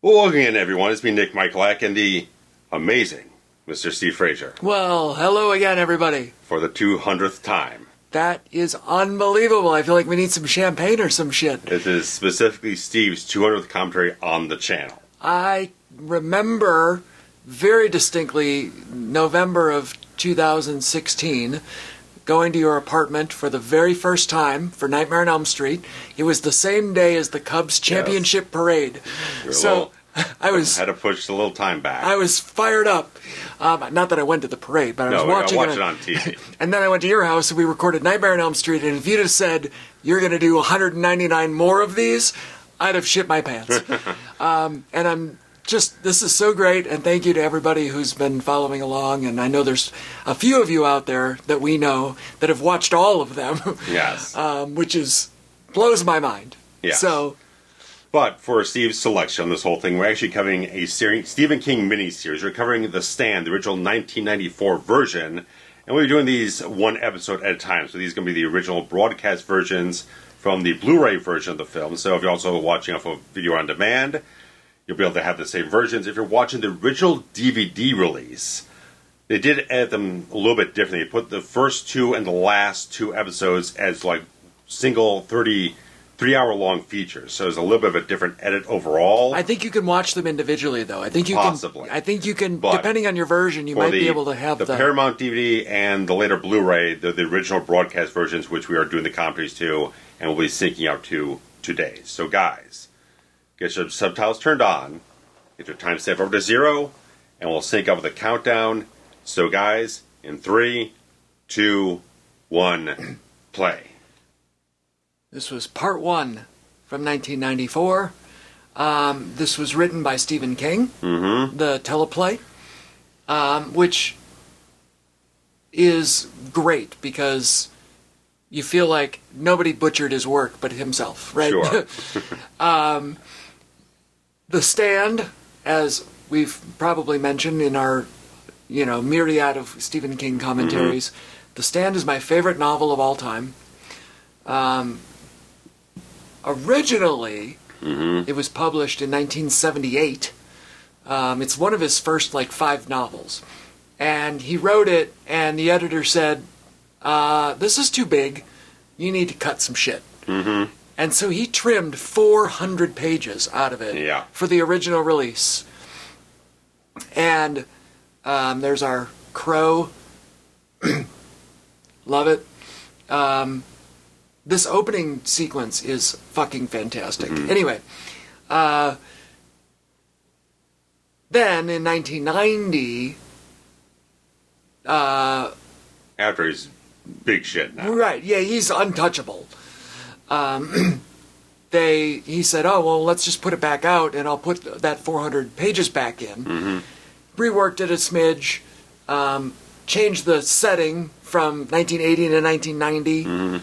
Well, welcome in, everyone. It's me, Nick Michalak, and the amazing Mr. Steve Frazier. Well, hello again, everybody. For the 200th time. That is unbelievable. I feel like we need some champagne or some shit. This is specifically Steve's 200th commentary on the channel. I remember very distinctly November of 2016 going to your apartment for the very first time for Nightmare on Elm Street. It was the same day as the Cubs championship parade. So I had to push a little time back. I was fired up. Not that I went to the parade, but I was watching it on TV. And then I went to your house and we recorded Nightmare on Elm Street. And if you'd have said, you're going to do 199 more of these, I'd have shit my pants. And this is so great, and thank you to everybody who's been following along, and I know there's a few of you out there that we know that have watched all of them. Yes. Which blows my mind. Yes. So, but for Steve's selection on this whole thing, we're actually covering a Stephen King miniseries. We're covering The Stand, the original 1994 version, and we're doing these one episode at a time. So these are going to be the original broadcast versions from the Blu-ray version of the film. So if you're also watching off of video on demand, you'll be able to have the same versions. If you're watching the original DVD release, they did edit them a little bit differently. They put the first two and the last two episodes as like single 33-hour-long features. So there's a little bit of a different edit overall. I think you can watch them individually, though. I think you Possibly. I think you can, depending on your version, you might be able to have the Paramount DVD and the later Blu-ray, the original broadcast versions, which we are doing the commentaries to, and we'll be syncing out to today. So guys, get your subtitles turned on, get your timestamp over to 0, and we'll sync up with a countdown. So guys, in 3, 2, 1, play. This was part 1 from 1994. This was written by Stephen King, the teleplay, which is great because you feel like nobody butchered his work but himself, right? Sure. The Stand, as we've probably mentioned in our, myriad of Stephen King commentaries, The Stand is my favorite novel of all time. Originally, it was published in 1978. It's one of his first, 5 novels. And he wrote it, and the editor said, this is too big. You need to cut some shit. Mm-hmm. And so he trimmed 400 pages out of it for the original release. And there's our crow. Love it. This opening sequence is fucking fantastic. Anyway, then in 1990... after he's big shit now. Right, yeah, he's untouchable. He said, oh, well, let's just put it back out, and I'll put that 400 pages back in. Reworked it a smidge, changed the setting from 1980 to 1990,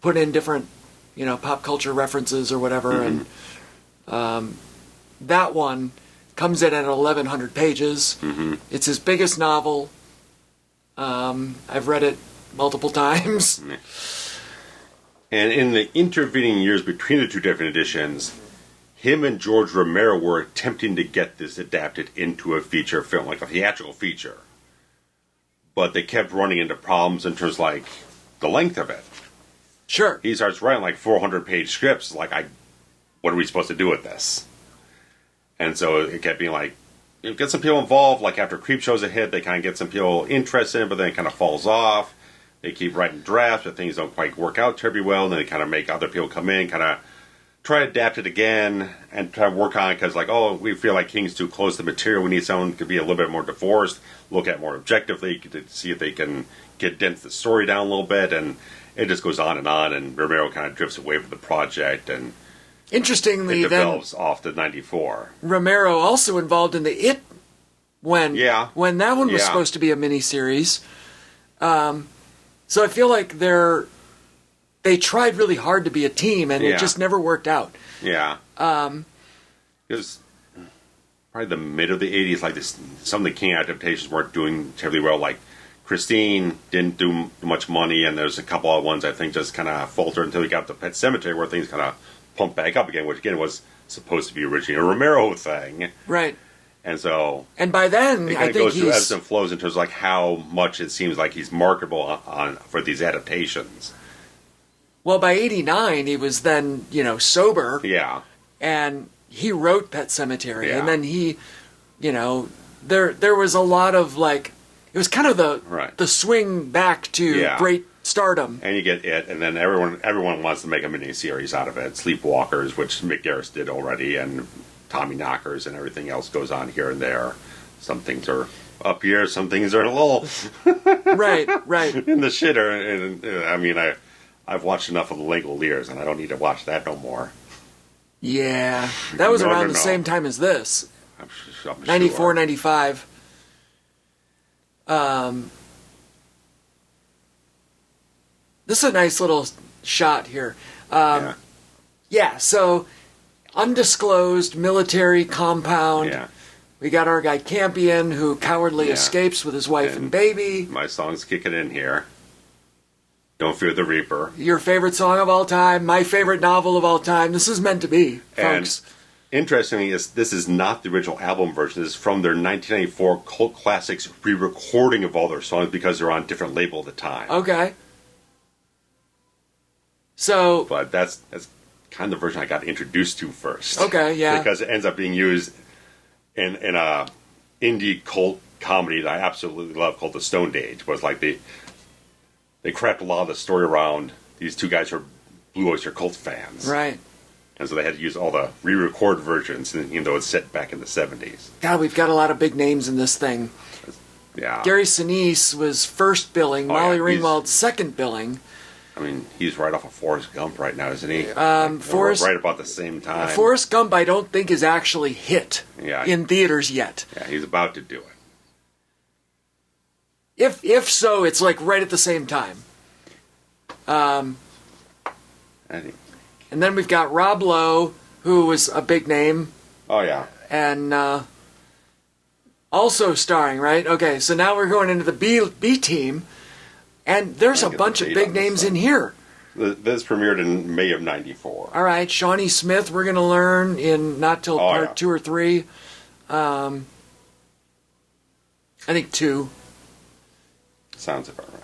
put in different, pop culture references or whatever, and that one comes in at 1,100 pages. It's his biggest novel. I've read it multiple times. And in the intervening years between the two different editions, him and George Romero were attempting to get this adapted into a feature film, like a theatrical feature. But they kept running into problems in terms of, the length of it. Sure. He starts writing, 400-page scripts. What are we supposed to do with this? And so it kept being get some people involved. After Creepshow's a hit, they kind of get some people interested in it, but then it kind of falls off. They keep writing drafts, but things don't quite work out terribly well. And then they kind of make other people come in, kind of try to adapt it again, and try to work on it because, we feel like King's too close to the material. We need someone who could be a little bit more divorced, look at it more objectively, to see if they can dent the story down a little bit. And it just goes on, and Romero kind of drifts away from the project, and interestingly, it develops off to 94. Romero also involved in the It when that one was supposed to be a miniseries. So I feel like they tried really hard to be a team, and it just never worked out. Yeah. Because probably the mid of the 80s, some of the King adaptations weren't doing terribly well. Christine didn't do much money, and there's a couple of ones I think just kind of faltered until we got to Pet Sematary, where things kind of pumped back up again, which again was supposed to be originally a Romero thing. Right. And so... And by then, it I think goes through ebbs and flows in terms of like how much it seems like he's marketable for these adaptations. Well, by 89, he was then, sober. Yeah. And he wrote Pet Sematary. Yeah. And then he, there was a lot of like... It was kind of the swing back to great stardom. And you get it, and then everyone wants to make a mini-series out of it. Sleepwalkers, which Mick Garris did already, and Tommy Knockers and everything else goes on here and there. Some things are up here, some things are a little... right. in the shitter. And, I mean, I've watched enough of the Langoliers, and I don't need to watch that no more. Yeah. That was around the same time as this. I'm 94, sure. 95. This is a nice little shot here. Yeah, so undisclosed military compound. Yeah. We got our guy Campion, who cowardly escapes with his wife and baby. My song's kicking in here. Don't Fear the Reaper. Your favorite song of all time, my favorite novel of all time. This is meant to be, folks. And interestingly, this is not the original album version. This is from their 1994 Cult Classics re-recording of all their songs because they're on a different label at the time. Okay. So... But that's kind of the version I got introduced to first. Okay, yeah. Because it ends up being used in a indie cult comedy that I absolutely love called The Stoned Age. But it's like they cracked a lot of the story around these two guys who are Blue Oyster Cult fans. Right. And so they had to use all the re-record versions, even though it's set back in the 70s. God, we've got a lot of big names in this thing. Yeah. Gary Sinise was first billing, Molly Ringwald second billing. I mean, he's right off of Forrest Gump right now, isn't he? Forrest, right about the same time. Forrest Gump, I don't think, is actually hit in theaters yet. Yeah, he's about to do it. If so, it's like right at the same time. And then we've got Rob Lowe, who was a big name. Oh, yeah. And also starring, right? Okay, so now we're going into the B team. And there's a bunch of big names in here. This premiered in May of 94. All right, Shawnee Smith, we're going to learn in not till part 2 or 3. I think 2. Sounds about right.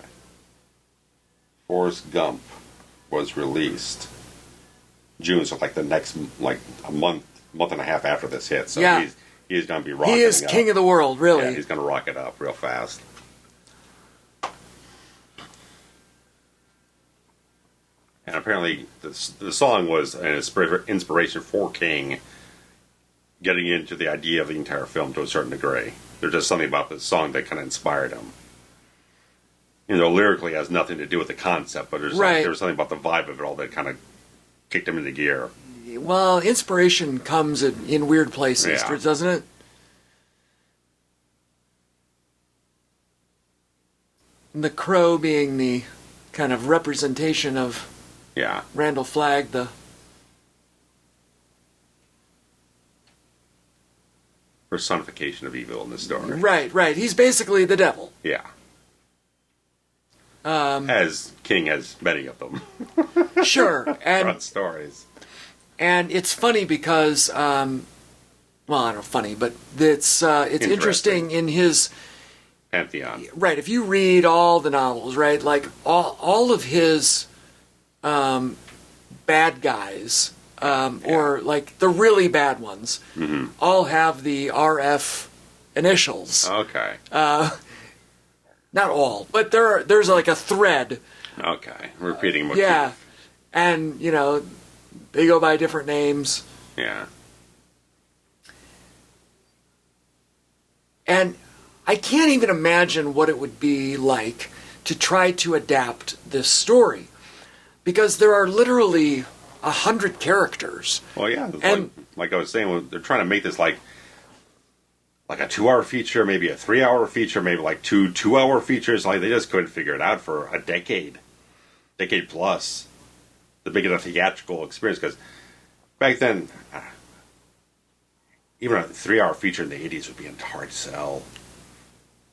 Forrest Gump was released June, so like the next, like a month and a half after this hit. So he's going to be rocking it up. He is king of the world, really. Yeah, he's going to rock it up real fast. And apparently the song was an inspiration for King getting into the idea of the entire film to a certain degree. There's just something about the song that kind of inspired him. Lyrically it has nothing to do with the concept, but there was something about the vibe of it all that kind of kicked him into gear. Well, inspiration comes in weird places, doesn't it? And the crow being the kind of representation of Randall Flagg, the personification of evil in the story. Right. He's basically the devil. Yeah. As King has many of them. Sure. And stories. And it's funny because, well, I don't know, funny, but it's interesting in his pantheon. Right. If you read all the novels, right, like all of his bad guys, or like the really bad ones, all have the RF initials. Okay. Not all, but there's like a thread. Okay. Repeating motif. Yeah. And, they go by different names. Yeah. And I can't even imagine what it would be like to try to adapt this story. Because there are literally 100 characters. Well, yeah. And like I was saying, they're trying to make this like a 2-hour feature, maybe a 3-hour feature, maybe like two 2-hour features. Like they just couldn't figure it out for a decade plus. The big enough theatrical experience, because back then, even a 3-hour feature in the 80s would be hard to sell.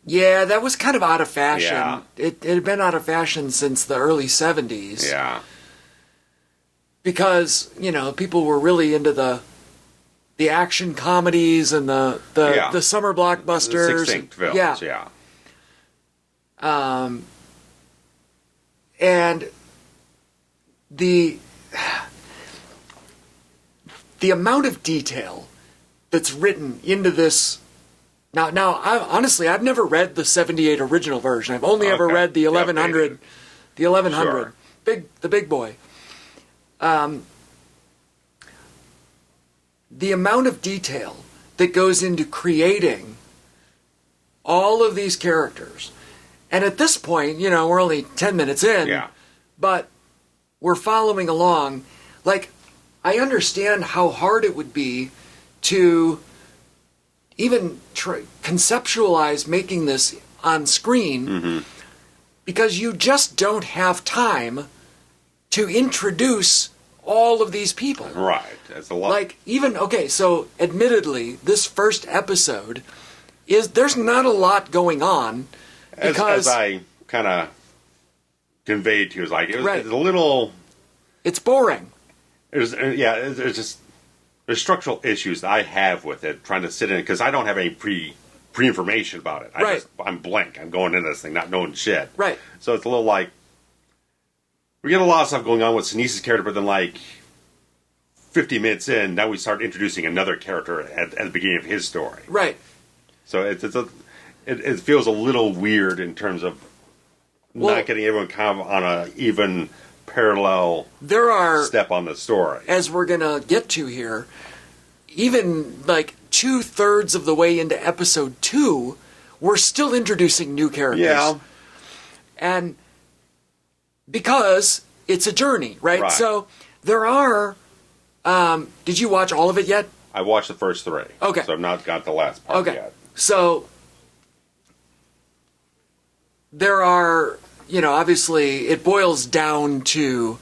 Yeah, that was kind of out of fashion. Yeah. It had been out of fashion since the early 70s. Yeah. Because, people were really into the the action comedies and the summer blockbusters. Succinct films, yeah. And the amount of detail that's written into this. Now, honestly, I've never read the '78 original version. I've only ever read the 1100. Updated. The 1100, Sure. the big boy. The amount of detail that goes into creating all of these characters. And at this point, we're only 10 minutes in. Yeah. But we're following along. Like, I understand how hard it would be to even conceptualize making this on screen because you just don't have time to introduce all of these people. Right. That's a lot. Like, so admittedly, this first episode there's not a lot going on because as I kind of conveyed to you, it was a little. It's boring. There's structural issues that I have with it, trying to sit in it, because I don't have any pre-information about it. I'm blank. I'm going into this thing not knowing shit. Right. So it's a little like, we get a lot of stuff going on with Sinise's character, but then 50 minutes in, now we start introducing another character at the beginning of his story. Right. So it feels a little weird in terms of not getting everyone kind of on a even parallel step on the story. As we're going to get to here, even 2/3 of the way into episode 2, we're still introducing new characters. Yeah. And because it's a journey, right? So there are... did you watch all of it yet? I watched the first 3. Okay. So I've not got the last part yet. So there are... obviously, it boils down to,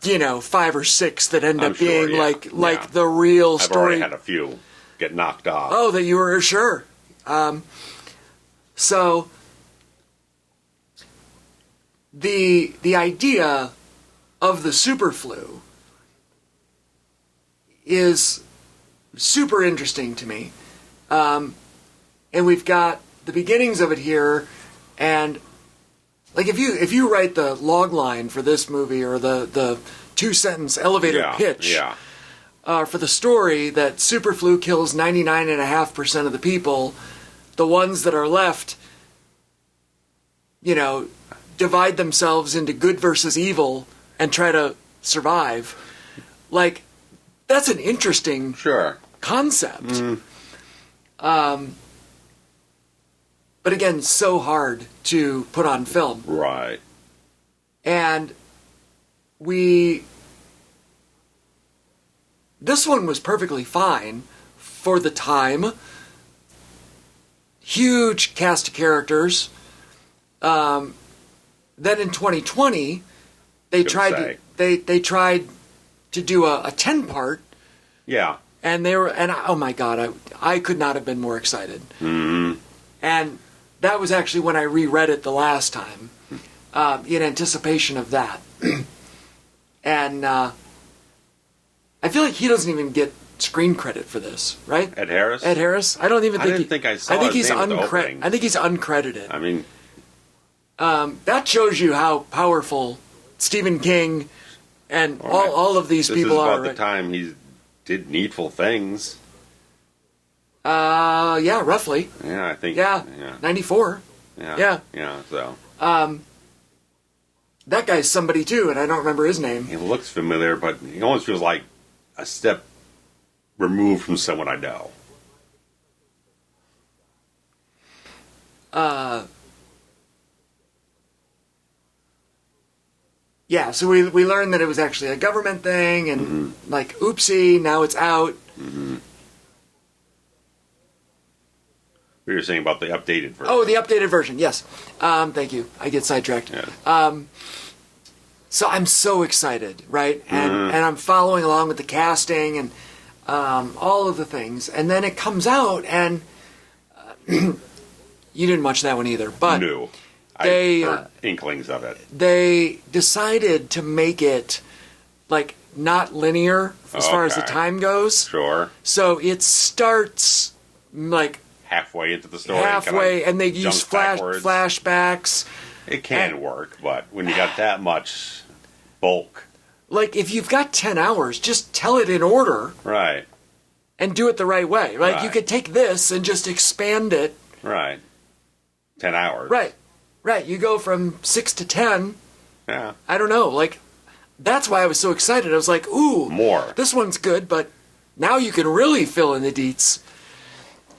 5 or 6 that end up being the real story. I've already had a few get knocked off. Oh, that you were sure. So the idea of the superflu is super interesting to me, and we've got the beginnings of it here, and. If you write the log line for this movie or the 2-sentence elevator pitch for the story that superflu kills 99.5% of the people, the ones that are left, divide themselves into good versus evil and try to survive. That's an interesting concept. But again, so hard to put on film. Right. And this one was perfectly fine for the time. Huge cast of characters. Then in 2020, they tried to do a 10-part. Yeah. And oh my God, I could not have been more excited. Mm-hmm. And that was actually when I reread it the last time, in anticipation of that. And I feel like he doesn't even get screen credit for this, right? Ed Harris? Ed Harris? I don't even think I didn't think I saw I think his he's name at the opening. I think he's uncredited. I mean... that shows you how powerful Stephen King and all of these people are. This is about the time he did Needful Things. Yeah, roughly. Yeah, I think. Yeah, 94. Yeah. So. That guy's somebody too, and I don't remember his name. He looks familiar, but he almost feels like a step removed from someone I know. Yeah, so we learned that it was actually a government thing, and oopsie, now it's out. Mm-hmm. We were saying about the updated version. Oh, the updated version, yes. Thank you. I get sidetracked. Yeah. So I'm so excited, right? And I'm following along with the casting and all of the things. And then it comes out, and you didn't watch that one either. But no. They I heard inklings of it. They decided to make it not linear as far as the time goes. Sure. So it starts like halfway into the story. Halfway, and they use flashbacks. It can work, but when you got that much bulk. Like, if you've got 10 hours, just tell it in order. Right. And do it the right way. Like, you could take this and just expand it. Right. 10 hours. Right. Right. You go from 6 to 10. Yeah. I don't know. Like, that's why I was so excited. I was like, ooh. More. This one's good, but now you can really fill in the deets.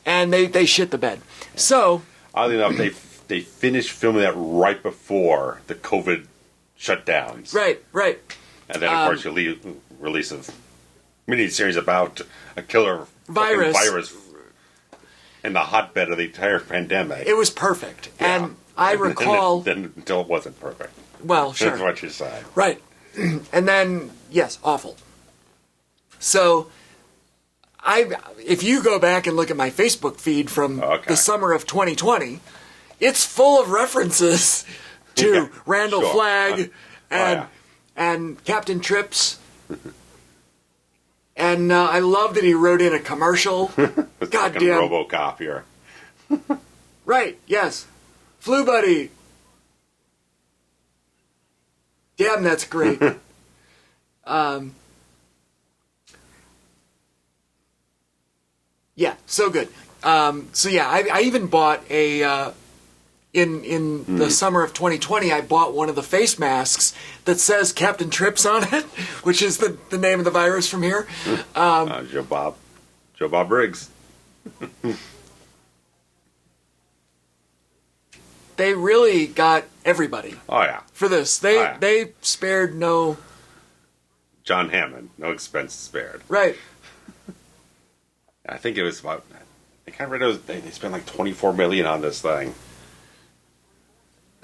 And they shit the bed. So. Oddly enough, they finished filming that right before the COVID shutdowns. Right, right. And then, of course, you release a mini-series about a killer virus in the hotbed of the entire pandemic. It was perfect. Yeah. And I recall... Then until it wasn't perfect. Well, sure. That's what you said. Right. And then, yes, awful. So, if you go back and look at my Facebook feed from the summer of 2020, it's full of references to Randall Flagg and Captain Trips. And I love that he wrote in a commercial. Goddamn. RoboCop here. Right, yes. Flu Buddy. Damn, that's great. Yeah, so good. So yeah, I even bought a... In the summer of 2020, I bought one of the face masks that says Captain Trips on it, which is the name of the virus from here. Joe Bob Briggs. They really got everybody. Oh, yeah. For this. They spared no... John Hammond. No expense spared. Right. I think it was about... I can't remember. They spent like $24 million on this thing.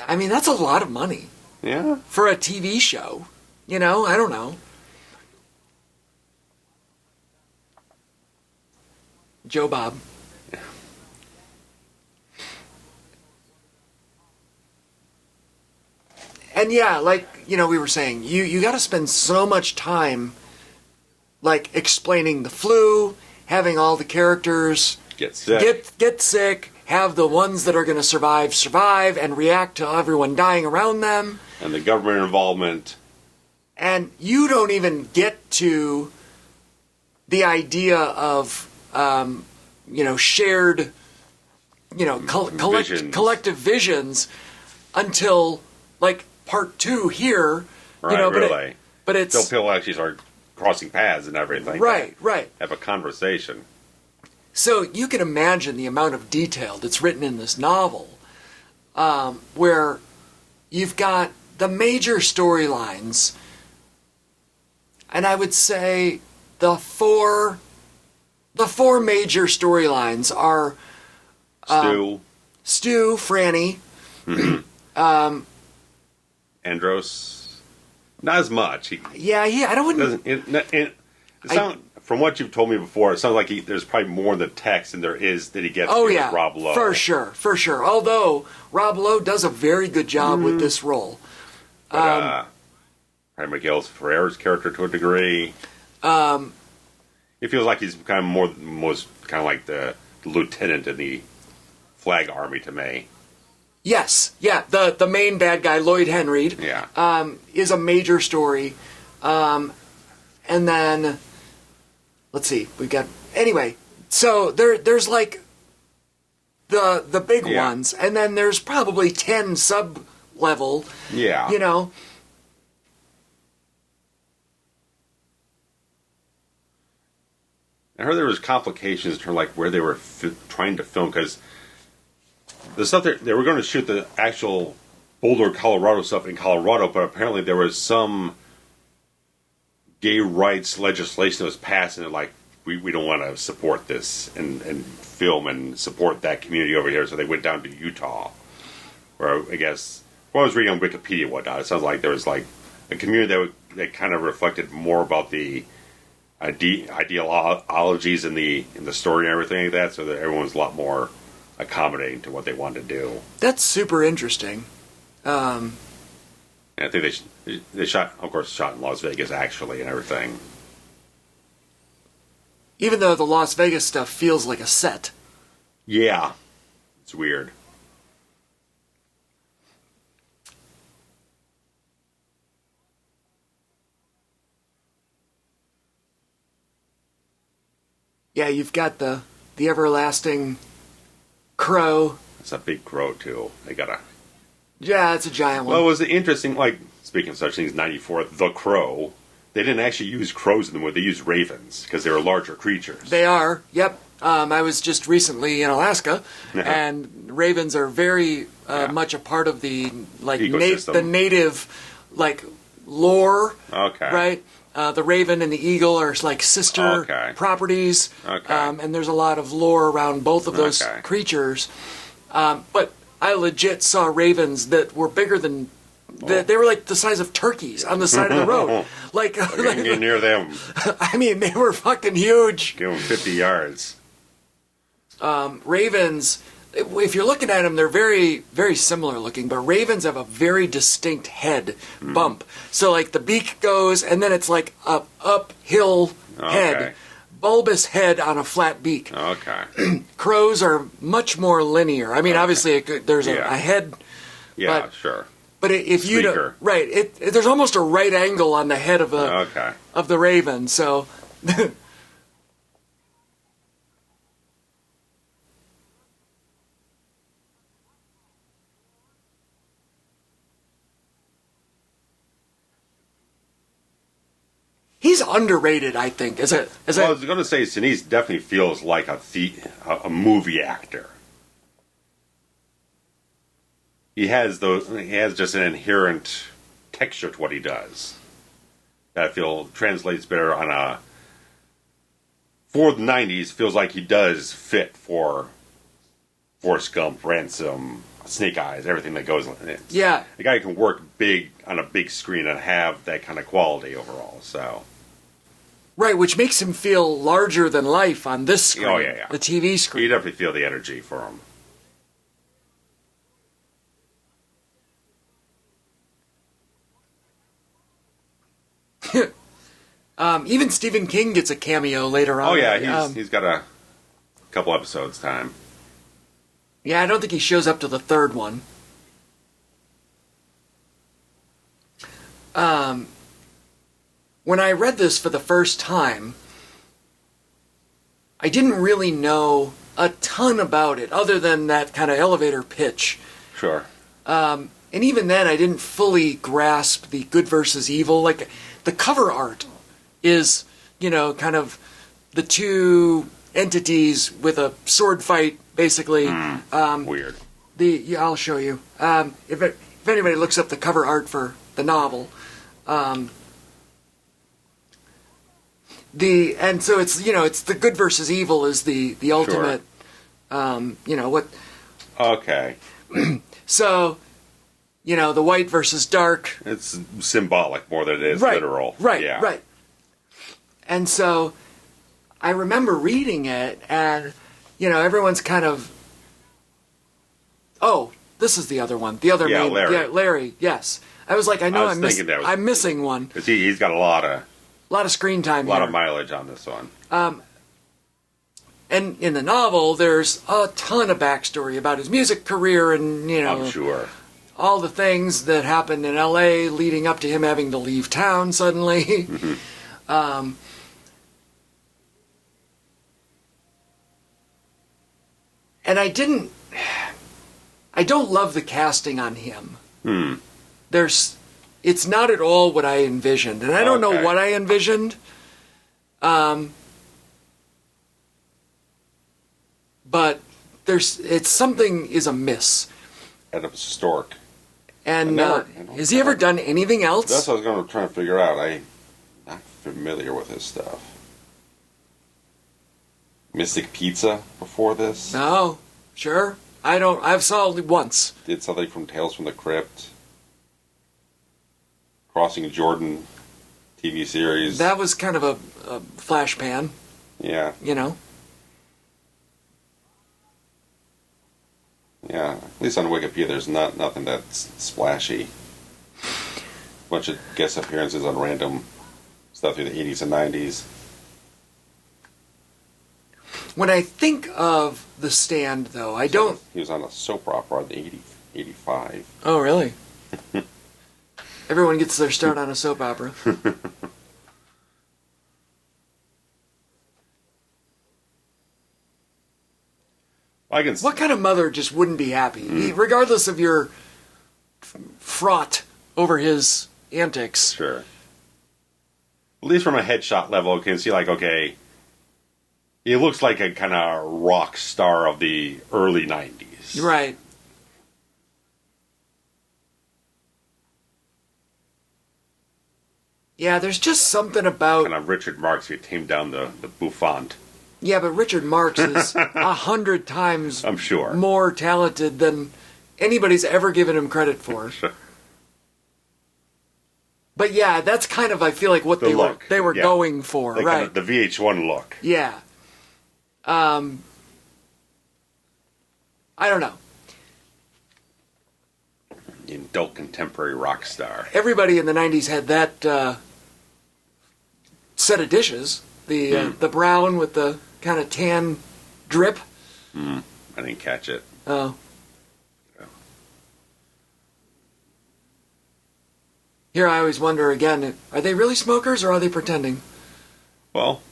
I mean, that's a lot of money. Yeah. For a TV show. You know, I don't know. Joe Bob. And yeah, like, you know, we were saying, you got to spend so much time, like, explaining the flu, having all the characters get sick, have the ones that are going to survive, and react to everyone dying around them. And the government involvement. And you don't even get to the idea of, shared, collective visions until, like, part 2 here. Right, really. But it's... Still people actually start crossing paths and everything. Right. Have a conversation. So you can imagine the amount of detail that's written in this novel, where you've got the major storylines, and I would say the four major storylines are Stu, Franny, Andros, not as much. From what you've told me before, it sounds like there's probably more in the text than there is that he gets with Rob Lowe. For sure. Although Rob Lowe does a very good job with this role. But, Miguel's Ferrer's character to a degree. It feels like he's kind of like the lieutenant in the Flag Army to me. Yes, yeah. The main bad guy, Lloyd Henreid, is a major story. And then, let's see, we got... Anyway, so there's like the big ones, and then there's probably 10 sub-level, you know. I heard there was complications in terms of like where they were trying to film, because the stuff they were going to shoot the actual Boulder, Colorado stuff in Colorado, but apparently there was some gay rights legislation that was passed, and they're like, we don't want to support this and film and support that community over here, so they went down to Utah, where I guess, I was reading on Wikipedia and whatnot, it sounds like there was like a community that kind of reflected more about the ideologies in the story and everything like that, so that everyone was a lot more accommodating to what they wanted to do. That's super interesting. And I think they shot, of course, shot in Las Vegas actually and everything. Even though the Las Vegas stuff feels like a set. Yeah, it's weird. Yeah, you've got the everlasting crow. It's a big crow too. They got a. Yeah, it's a giant one. Well, it was interesting. Like speaking of such things, 94, the crow. They didn't actually use crows in the movie. They used ravens because they were larger creatures. They are. Yep. I was just recently in Alaska, and ravens are very much a part of the the native lore. Okay. Right. The raven and the eagle are like sister properties. Okay. And there's a lot of lore around both of those creatures. But I legit saw ravens that were bigger than. They were like the size of turkeys on the side of the road. Like get near them. I mean, they were fucking huge. Give them 50 yards. Ravens, if you're looking at them, they're very, very similar looking, but ravens have a very distinct head bump. So, like, the beak goes, and then it's like a uphill head. Bulbous head on a flat beak. Okay. Crows are much more linear. I mean, obviously, there's a head. Yeah, sure. But if you don't, there's almost a right angle on the head of the raven. So he's underrated, I think. I was going to say, Sinise definitely feels like a movie actor. He has just an inherent texture to what he does that I feel translates better on for the 90s. Feels like he does fit for Forrest Gump, Ransom, Snake Eyes, everything that goes in it. Yeah, the guy can work big on a big screen and have that kind of quality overall. Right, which makes him feel larger than life on this screen. Oh yeah. The TV screen. You definitely feel the energy for him. Even Stephen King gets a cameo later on. Oh yeah, he's got a couple episodes time. Yeah, I don't think he shows up to the third one. When I read this for the first time, I didn't really know a ton about it, other than that kind of elevator pitch. Sure. And even then, I didn't fully grasp the good versus evil. Like, the cover art is, kind of the two entities with a sword fight, basically. Weird. I'll show you. If anybody looks up the cover art for the novel, and so it's it's the good versus evil is the ultimate. Sure. What? Okay. So. The white versus dark. It's symbolic more than it is literal. Right. And so I remember reading it, and, everyone's kind of, oh, this is the other one. The other main. Larry. Yeah, Larry, yes. I was like, I'm missing one. Because he's got a lot of screen time a lot of mileage on this one. And in the novel, there's a ton of backstory about his music career and, I'm sure. All the things that happened in L.A. leading up to him having to leave town suddenly. Mm-hmm. And I don't love the casting on him. It's not at all what I envisioned. And I don't know what I envisioned. But something is amiss. Out of Stork. And has he ever done anything else? That's what I was going to try to figure out. I'm not familiar with his stuff. Mystic Pizza before this? No, sure. I've saw only once. Did something from Tales from the Crypt. Crossing Jordan TV series. That was kind of a flash pan. Yeah. Yeah, at least on Wikipedia there's nothing that's splashy. bunch of guest appearances on random stuff through the 80s and 90s. When I think of The Stand, though, I don't... He was on a soap opera in 85. Oh, really? Everyone gets their start on a soap opera. What kind of mother just wouldn't be happy? Regardless of your fraught over his antics. Sure. At least from a headshot level, you can see, like, okay, he looks like a kind of rock star of the early 90s. Right. Yeah, there's just something about... Kind of Richard Marx, who tamed down the bouffant. Yeah, but Richard Marx is 100 times I'm sure. more talented than anybody's ever given him credit for. Sure. But yeah, that's kind of, I feel like, what they were going for, right? Kind of the VH1 look. Yeah. I don't know. The adult contemporary rock star. Everybody in the 90s had that set of dishes. The brown with the kind of tan drip. I didn't catch it. Oh. Here I always wonder again, are they really smokers or are they pretending? Well,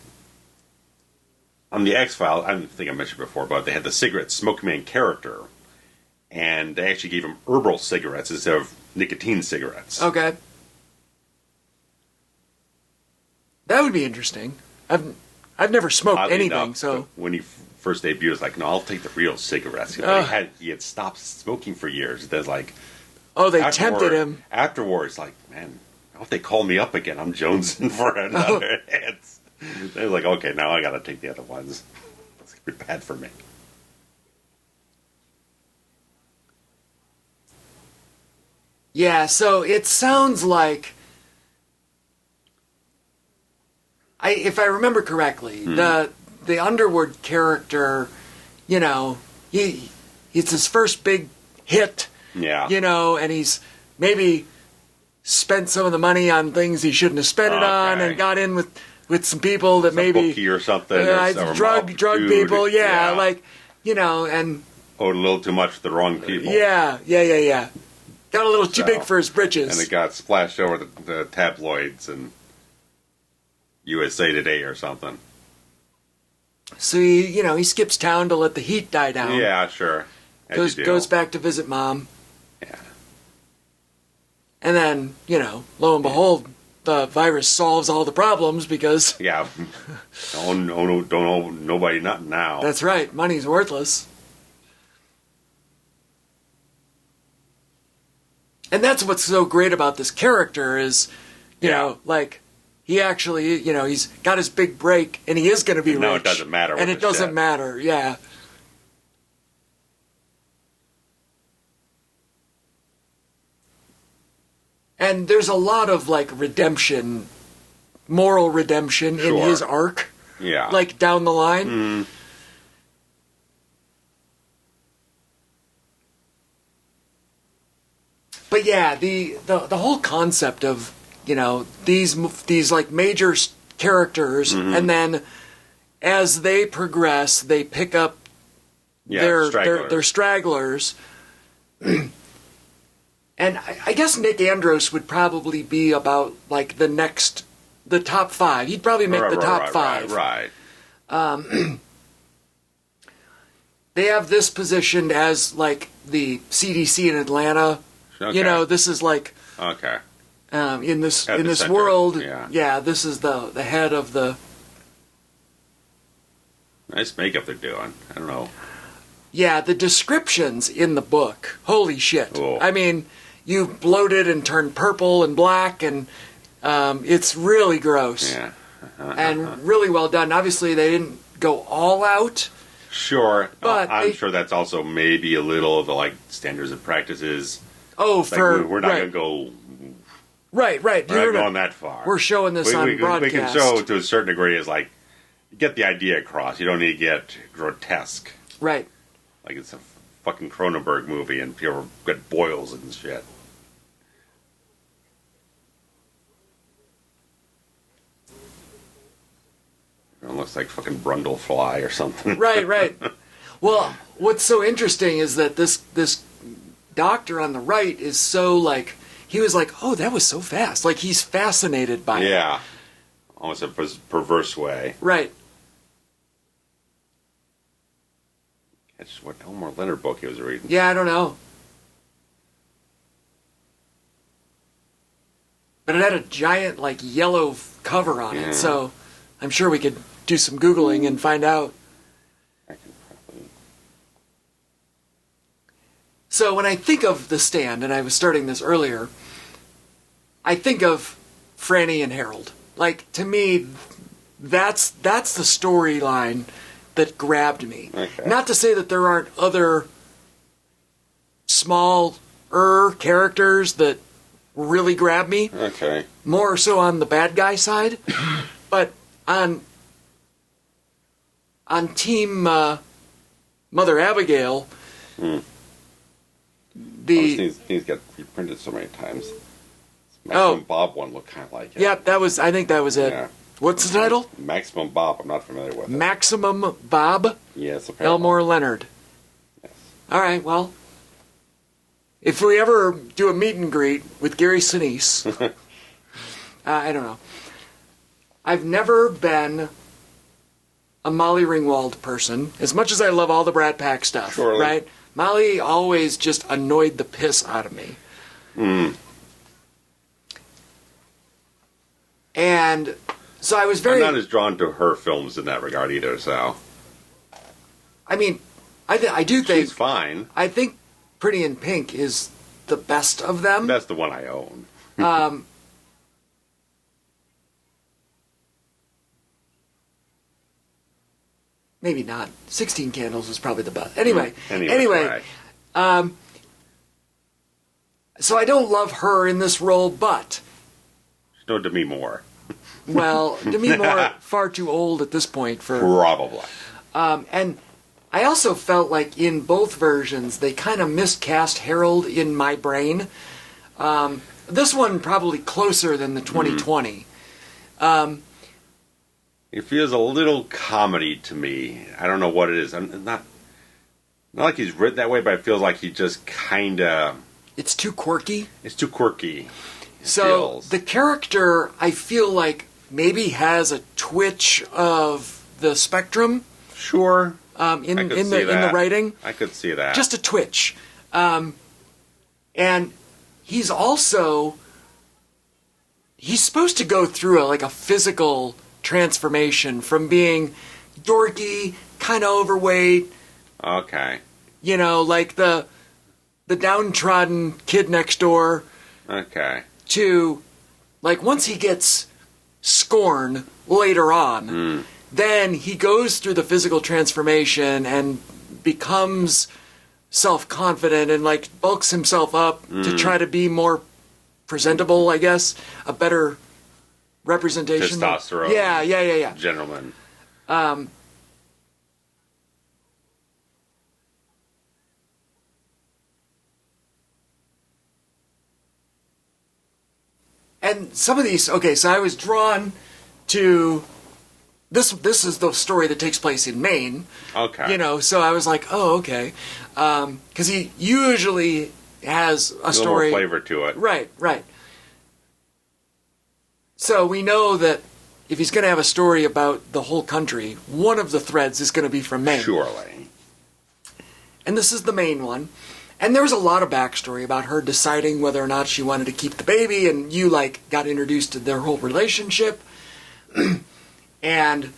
on the X-Files, I think I mentioned before, but they had the cigarette Smoke Man character, and they actually gave him herbal cigarettes instead of nicotine cigarettes. Okay. That would be interesting. I've never smoked Oddly anything, enough, so... When he first debuted, he was like, no, I'll take the real cigarettes. He had stopped smoking for years. There's like... Oh, they tempted him. Afterwards, like, man, I hope they call me up again. I'm jonesing for another hit. They're like, okay, now I got to take the other ones. It's going to be bad for me. Yeah, so it sounds like... if I remember correctly, the Underwood character, you know, it's his first big hit. Yeah. You know, and he's maybe spent some of the money on things he shouldn't have spent it on, and got in with some people that some maybe bookie or something, or drug people, like, you know, and owed a little too much to the wrong people. Yeah. Got a little too big for his britches, and it got splashed over the tabloids and USA Today or something. So he skips town to let the heat die down. Yeah, sure. Goes back to visit mom. Yeah. And then, lo and behold, the virus solves all the problems because... Yeah. Don't owe nobody nothing now. That's right. Money's worthless. And that's what's so great about this character is, you know, like, he actually, he's got his big break and he is going to be rich. No, it doesn't matter. And it doesn't matter, yeah. And there's a lot of, like, redemption, moral redemption in his arc. Yeah. Like, down the line. But yeah, the whole concept of, these like major characters, and then as they progress, they pick up their stragglers. And I guess Nick Andros would probably be about, like, the top 5. He'd probably make the top 5. Right. They have this positioned as, like, the CDC in Atlanta. Okay. This is, like... Okay. In this center. world, yeah, this is the head of the... Nice makeup they're doing. I don't know. Yeah, the descriptions in the book, holy shit. Cool. I mean... You bloated and turned purple and black, and it's really gross. Yeah. And really well done. Obviously, they didn't go all out. Sure. But I'm sure that's also maybe a little of the, like, standards and practices. Oh, like, we're not going to go... Right. We're not going that far. We're showing this on broadcast. We can show to a certain degree is, like, get the idea across. You don't need to get grotesque. Right. Like it's a fucking Cronenberg movie and people get boils and shit. looks like fucking Brundlefly or something. Right. Well, what's so interesting is that this doctor on the right is so, like, he was like, oh, that was so fast. Like, he's fascinated by it. Yeah. Almost a perverse way. Right. That's what Elmore Leonard book he was reading. Yeah, I don't know. But it had a giant, like, yellow cover on it, so I'm sure we could do some Googling and find out. I can probably... So when I think of The Stand, and I was starting this earlier, I think of Franny and Harold. Like, to me, that's the storyline that grabbed me. Okay. Not to say that there aren't other smaller characters that really grab me. Okay. More so on the bad guy side. But on Team Mother Abigail, These got reprinted so many times. Maximum Bob one looked kind of like it. Yep, I think that was it. Yeah. What's the title? Maximum Bob. I'm not familiar with it. Maximum Bob? Yes, apparently. Elmore Leonard. Yes. All right, well, if we ever do a meet and greet with Gary Sinise, I don't know. I've never been a Molly Ringwald person, as much as I love all the Brat Pack stuff, Surely. right? Molly always just annoyed the piss out of me. And so I was very... I'm not as drawn to her films in that regard either, so... I mean, I do think... She's fine. I think Pretty in Pink is the best of them. That's the one I own. Maybe not. 16 Candles was probably the best. Anyway. Right. So I don't love her in this role, but... She's no Demi Moore. Well, Demi Moore, far too old at this point for... Probably. And I also felt like in both versions, they kind of miscast Harold in my brain. This one probably closer than the 2020. It feels a little comedy to me. I don't know what it is. I'm not like he's written that way, but it feels like he just kind of... It's too quirky. It's too quirky. So the character, I feel like, maybe has a twitch of the spectrum. Sure. In the writing. I could see that. Just a twitch. And he's also... He's supposed to go through a physical transformation from being dorky, kind of overweight. Okay. You know, like the downtrodden kid next door. Okay. To, like, once he gets scorn later on, then he goes through the physical transformation and becomes self-confident and, like, bulks himself up to try to be more presentable, I guess. A better representation. Testosterone. Yeah. Gentleman. And some of these, okay, so I was drawn to this is the story that takes place in Maine. Okay. You know, so I was like, oh, okay. Because he usually has a story. More flavor to it. Right. So we know that if he's going to have a story about the whole country, one of the threads is going to be from Maine. Surely. And this is the main one. And there was a lot of backstory about her deciding whether or not she wanted to keep the baby, and you, like, got introduced to their whole relationship. And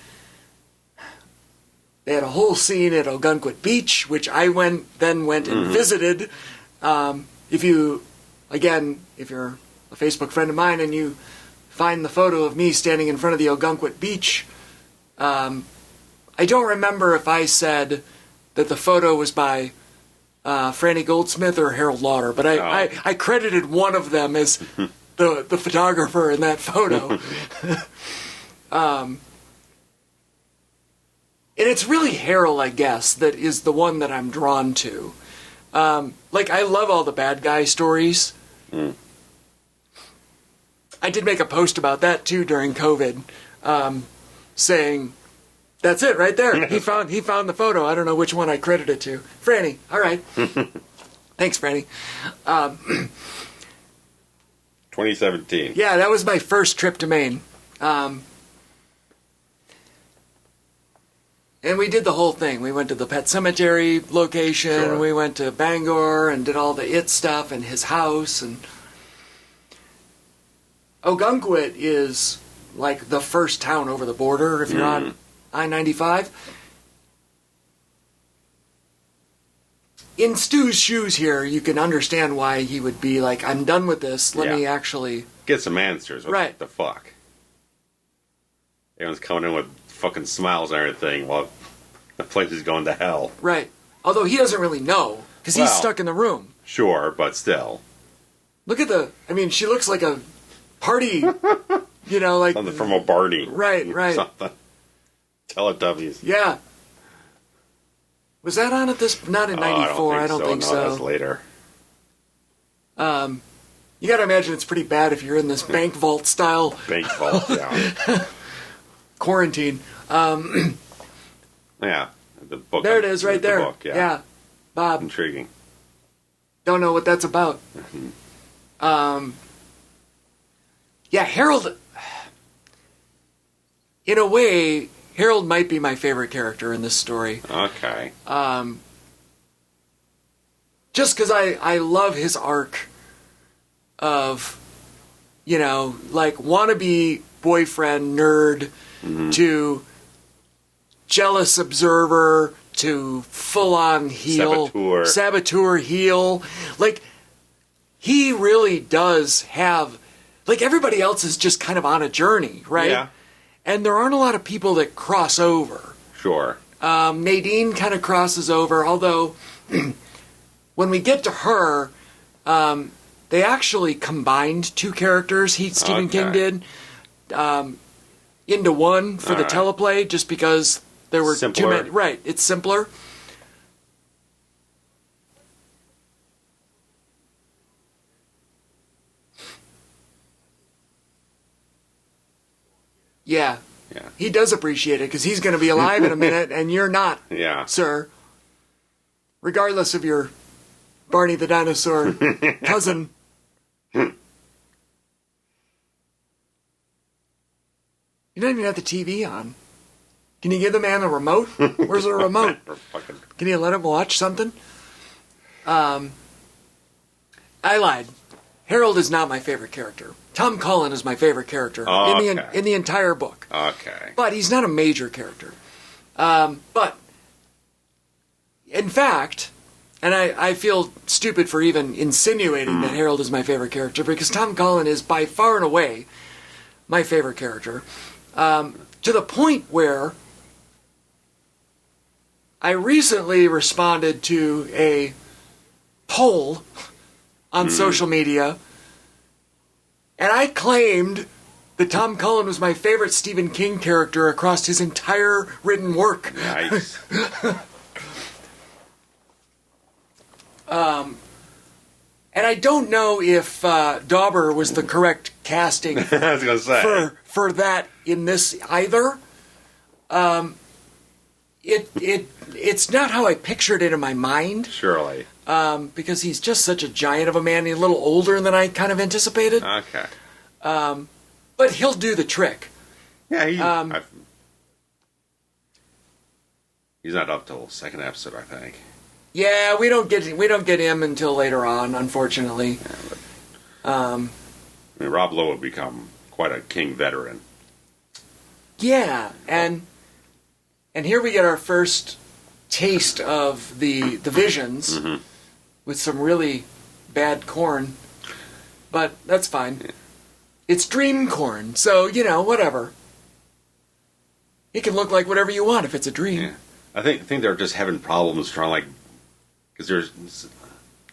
they had a whole scene at Ogunquit Beach, which I went and visited. If you're a Facebook friend of mine and you find the photo of me standing in front of the Ogunquit Beach, I don't remember if I said that the photo was by Franny Goldsmith or Harold Lauder, but I credited one of them as the photographer in that photo. And it's really Harold, I guess, that is the one that I'm drawn to. Like, I love all the bad guy stories. I did make a post about that, too, during COVID, saying, That's it right there. He found the photo. I don't know which one I credit it to. Franny. All right. Thanks, Franny. 2017. Yeah, that was my first trip to Maine. And we did the whole thing. We went to the Pet Cemetery location. Sure. We went to Bangor and did all the it stuff and his house. And Ogunquit is like the first town over the border if you're on I-95. In Stu's shoes here, you can understand why he would be like, I'm done with this. Let me actually... Get some answers. What the fuck? Everyone's coming in with fucking smiles and everything while the place is going to hell. Right. Although he doesn't really know, because he's stuck in the room. Sure, but still. Look at she looks like a party, like... Something from a Barney. Right. Something. Teletubbies. Yeah. Was that on at this? Not in 94, I don't think so. No, that was later. You gotta imagine it's pretty bad if you're in this bank vault style... Bank vault, yeah. Quarantine. Yeah. The book. There it is, right there. The book, yeah. Bob. Intriguing. Don't know what that's about. Yeah, Harold... In a way, Harold might be my favorite character in this story. Okay. Just because I love his arc of, wannabe boyfriend nerd to jealous observer to full-on heel. Saboteur heel. Like, he really does have... Like, everybody else is just kind of on a journey, right? Yeah. And there aren't a lot of people that cross over. Sure. Nadine kind of crosses over, although when we get to her, they actually combined two characters, Stephen King did, into one for the teleplay, just because there were too many. Right, it's simpler. Yeah. He does appreciate it because he's going to be alive in a minute and you're not, sir. Regardless of your Barney the Dinosaur cousin. You don't even have the TV on. Can you give the man a remote? Where's the remote? Can you let him watch something? I lied. Harold is not my favorite character. Tom Cullen is my favorite character in the entire book. Okay. But he's not a major character. But, in fact, and I feel stupid for even insinuating that Harold is my favorite character, because Tom Cullen is by far and away my favorite character. To the point where I recently responded to a poll on social media, and I claimed that Tom Cullen was my favorite Stephen King character across his entire written work. Nice. And I don't know if Dauber was the correct casting I was gonna say. for that in this either. It's not how I pictured it in my mind. Surely. Because he's just such a giant of a man. He's a little older than I kind of anticipated. Okay. But he'll do the trick. Yeah, he's not up till second episode, I think. Yeah, we don't get him until later on, unfortunately. Yeah, but, Rob Lowe would become quite a King veteran. Yeah, and here we get our first taste of the visions with some really bad corn, but that's fine. Yeah. It's dream corn, so whatever. It can look like whatever you want if it's a dream. Yeah. I think they're just having problems trying because there's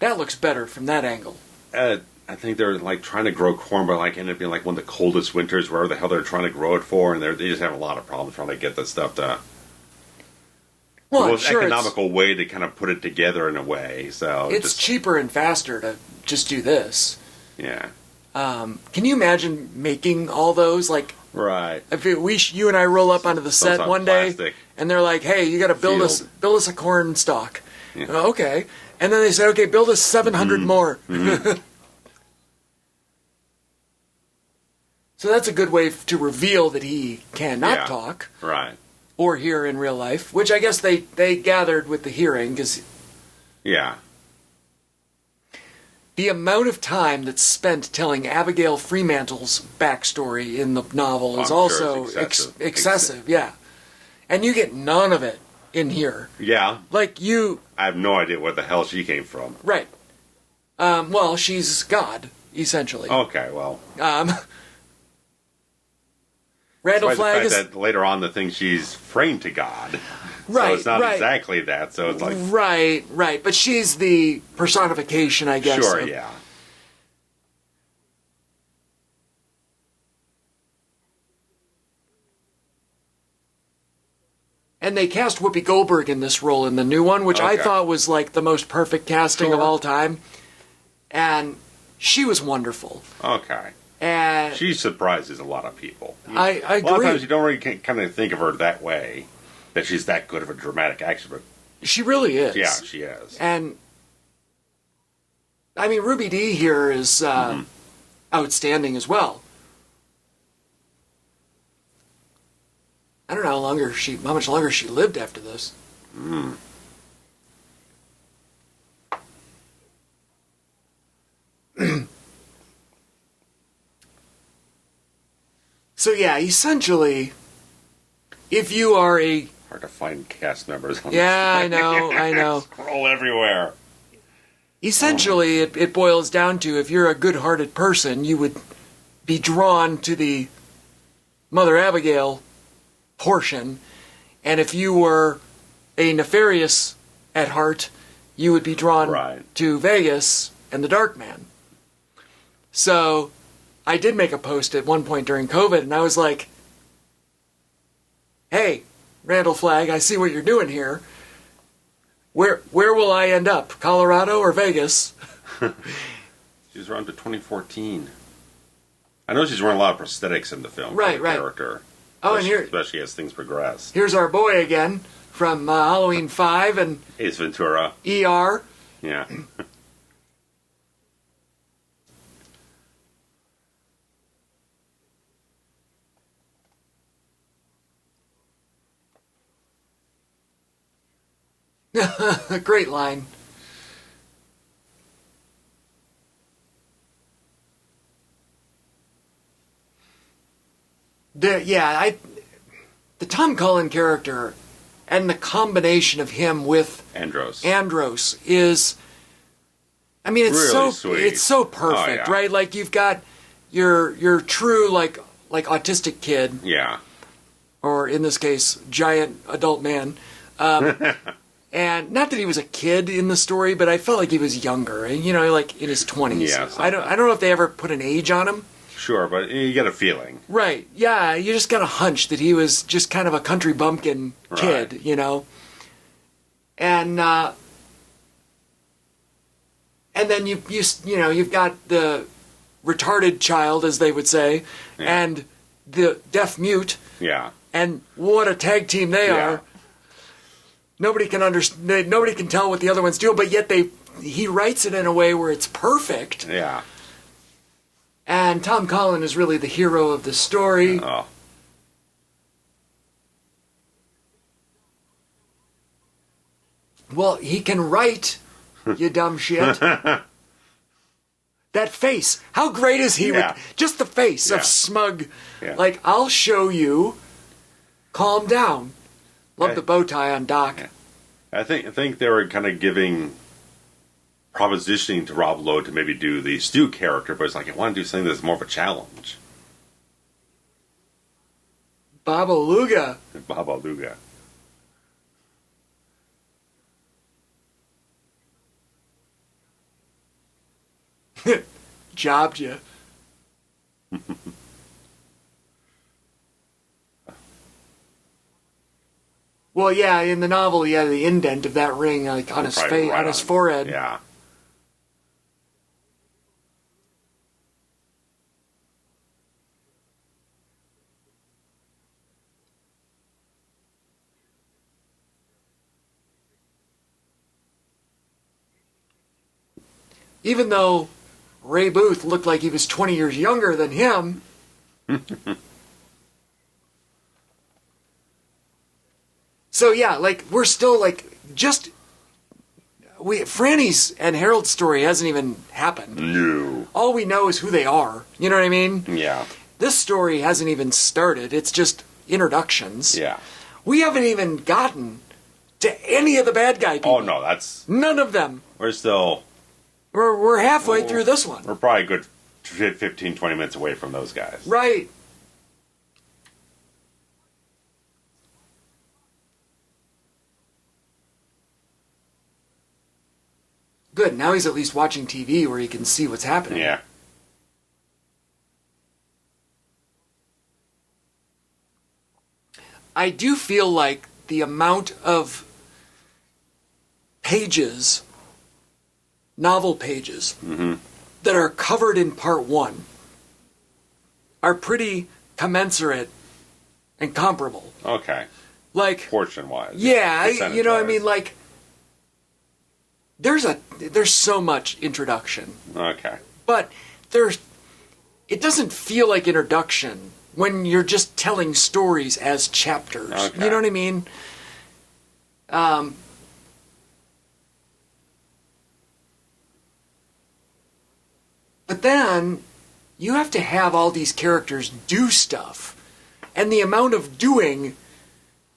that looks better from that angle. I think they're trying to grow corn, but ended up being one of the coldest winters, wherever the hell they're trying to grow it for, and they just have a lot of problems trying to get that stuff to. Well, the most economical way to kind of put it together in a way. So it's cheaper and faster to just do this. Yeah. Can you imagine making all those? Right. If you and I roll up onto the set one day, plastic. And they're like, "Hey, you got to build us a corn stalk." Yeah. Okay, and then they say, "Okay, build us 700 more." So that's a good way to reveal that he cannot talk Right. or hear in real life, which I guess they gathered with the hearing, because Yeah. the amount of time that's spent telling Abigail Fremantle's backstory in the novel is also excessive. Yeah. And you get none of it in here. Yeah. Like I have no idea where the hell she came from. Right. Well, she's God, essentially. Okay, well. Randall Flagg is... that later on the thing she's framed to God. Right, so it's not exactly that, so it's like... Right. But she's the personification, I guess. Sure, yeah. And they cast Whoopi Goldberg in this role in the new one, which I thought was like the most perfect casting of all time. And she was wonderful. Okay. And she surprises a lot of people. I agree. A lot of times you don't really kind of think of her that way, that she's that good of a dramatic actress, but she really is. Yeah, she is. And I mean, Ruby Dee here is outstanding as well. I don't know how much longer she lived after this. So yeah, essentially, if you are a... Hard to find cast members on I know. Scroll everywhere. Essentially, it boils down to, if you're a good-hearted person, you would be drawn to the Mother Abigail portion, and if you were a nefarious at heart, you would be drawn to Vegas and the Dark Man. So I did make a post at one point during COVID, and I was like, "Hey, Randall Flagg, I see what you're doing here. Where will I end up? Colorado or Vegas?" She's around to 2014. I know she's wearing a lot of prosthetics in the film. Right. Character. Oh, and here, especially as things progress. Here's our boy again from Halloween 5 and Ace Ventura. ER. Yeah. Great line. The Tom Cullen character and the combination of him with Andros is, I mean, it's really so sweet. It's so perfect, right? Like, you've got your true like autistic kid, or in this case, giant adult man. And not that he was a kid in the story, but I felt like he was younger, like in his 20s. Yeah, I don't know if they ever put an age on him. Sure, but you get a feeling. Right. Yeah, you just got a hunch that he was just kind of a country bumpkin kid, And then you've got the retarded child, as they would say, and the deaf mute. Yeah. And what a tag team they are. Nobody can understand. Nobody can tell what the other one's doing, but yet he writes it in a way where it's perfect. Yeah. And Tom Cullen is really the hero of the story. Oh. Well, he can write, you dumb shit. That face. How great is he with just the face of smug, like, I'll show you, calm down. Love the bow tie on Doc. Yeah. I think they were kind of propositioning to Rob Lowe to maybe do the Stu character, but it's like, I want to do something that's more of a challenge. Baba Luga. Baba Luga. Jobbed you. Well, yeah, in the novel, he had the indent of that ring like on his face, on his forehead. Yeah. even though Ray Booth looked like he was 20 years younger than him. So yeah, like, we're still like, Franny's and Harold's story hasn't even happened. No. All we know is who they are. You know what I mean? Yeah. This story hasn't even started. It's just introductions. Yeah. We haven't even gotten to any of the bad guy people. Oh, no, that's... None of them. We're still... We're halfway through this one. We're probably a good 15, 20 minutes away from those guys. Right. Good. Now he's at least watching TV where he can see what's happening. Yeah. I do feel like the amount of pages, novel pages, that are covered in part one are pretty commensurate and comparable. Okay. Like, portion-wise. Yeah, you know what I mean? Like, there's so much introduction. Okay. But it doesn't feel like introduction when you're just telling stories as chapters. Okay. You know what I mean? But then you have to have all these characters do stuff. And the amount of doing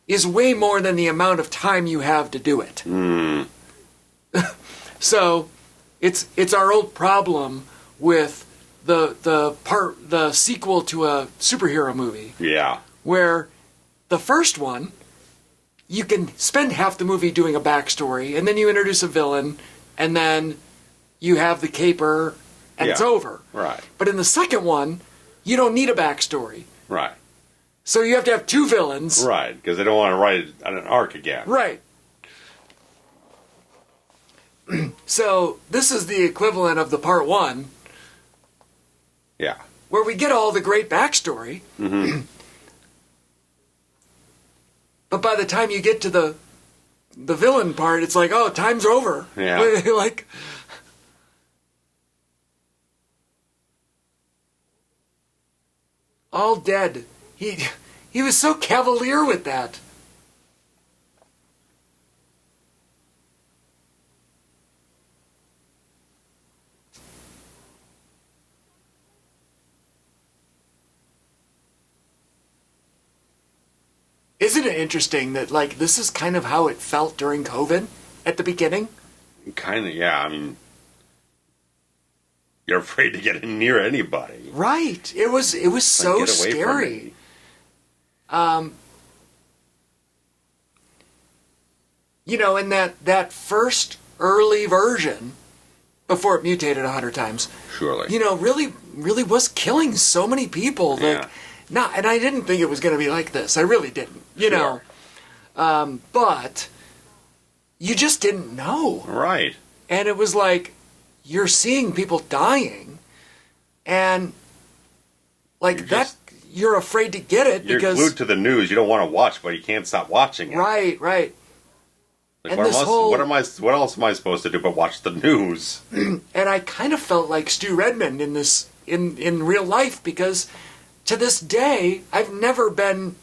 is way more than the amount of time you have to do it. Mm. So it's our old problem with the sequel to a superhero movie. Yeah. Where the first one, you can spend half the movie doing a backstory, and then you introduce a villain, and then you have the caper, and it's over. Right. But in the second one, you don't need a backstory. Right. So you have to have two villains. Right, because they don't want to write it on an arc again. Right. So this is the equivalent of the part one. Yeah. Where we get all the great backstory. Mm-hmm. But by the time you get to the villain part, it's like, oh, time's over. Yeah. Like, all dead. He was so cavalier with that. Isn't it interesting that, like, this is kind of how it felt during COVID at the beginning? Kind of, yeah. I mean, you're afraid to get in near anybody. Right. It was so Get away scary. You know, in that first early version, before it mutated 100 times, Surely. you know, really was killing so many people. Like, and I didn't think it was going to be like this. I really didn't. You know, but you just didn't know. Right. And it was like you're seeing people dying, and like you're afraid to get it You're because glued to the news. You don't want to watch, but you can't stop watching it. Right. Like, And what else am I supposed to do but watch the news? And I kind of felt like Stu Redman in this in real life, because to this day I've never been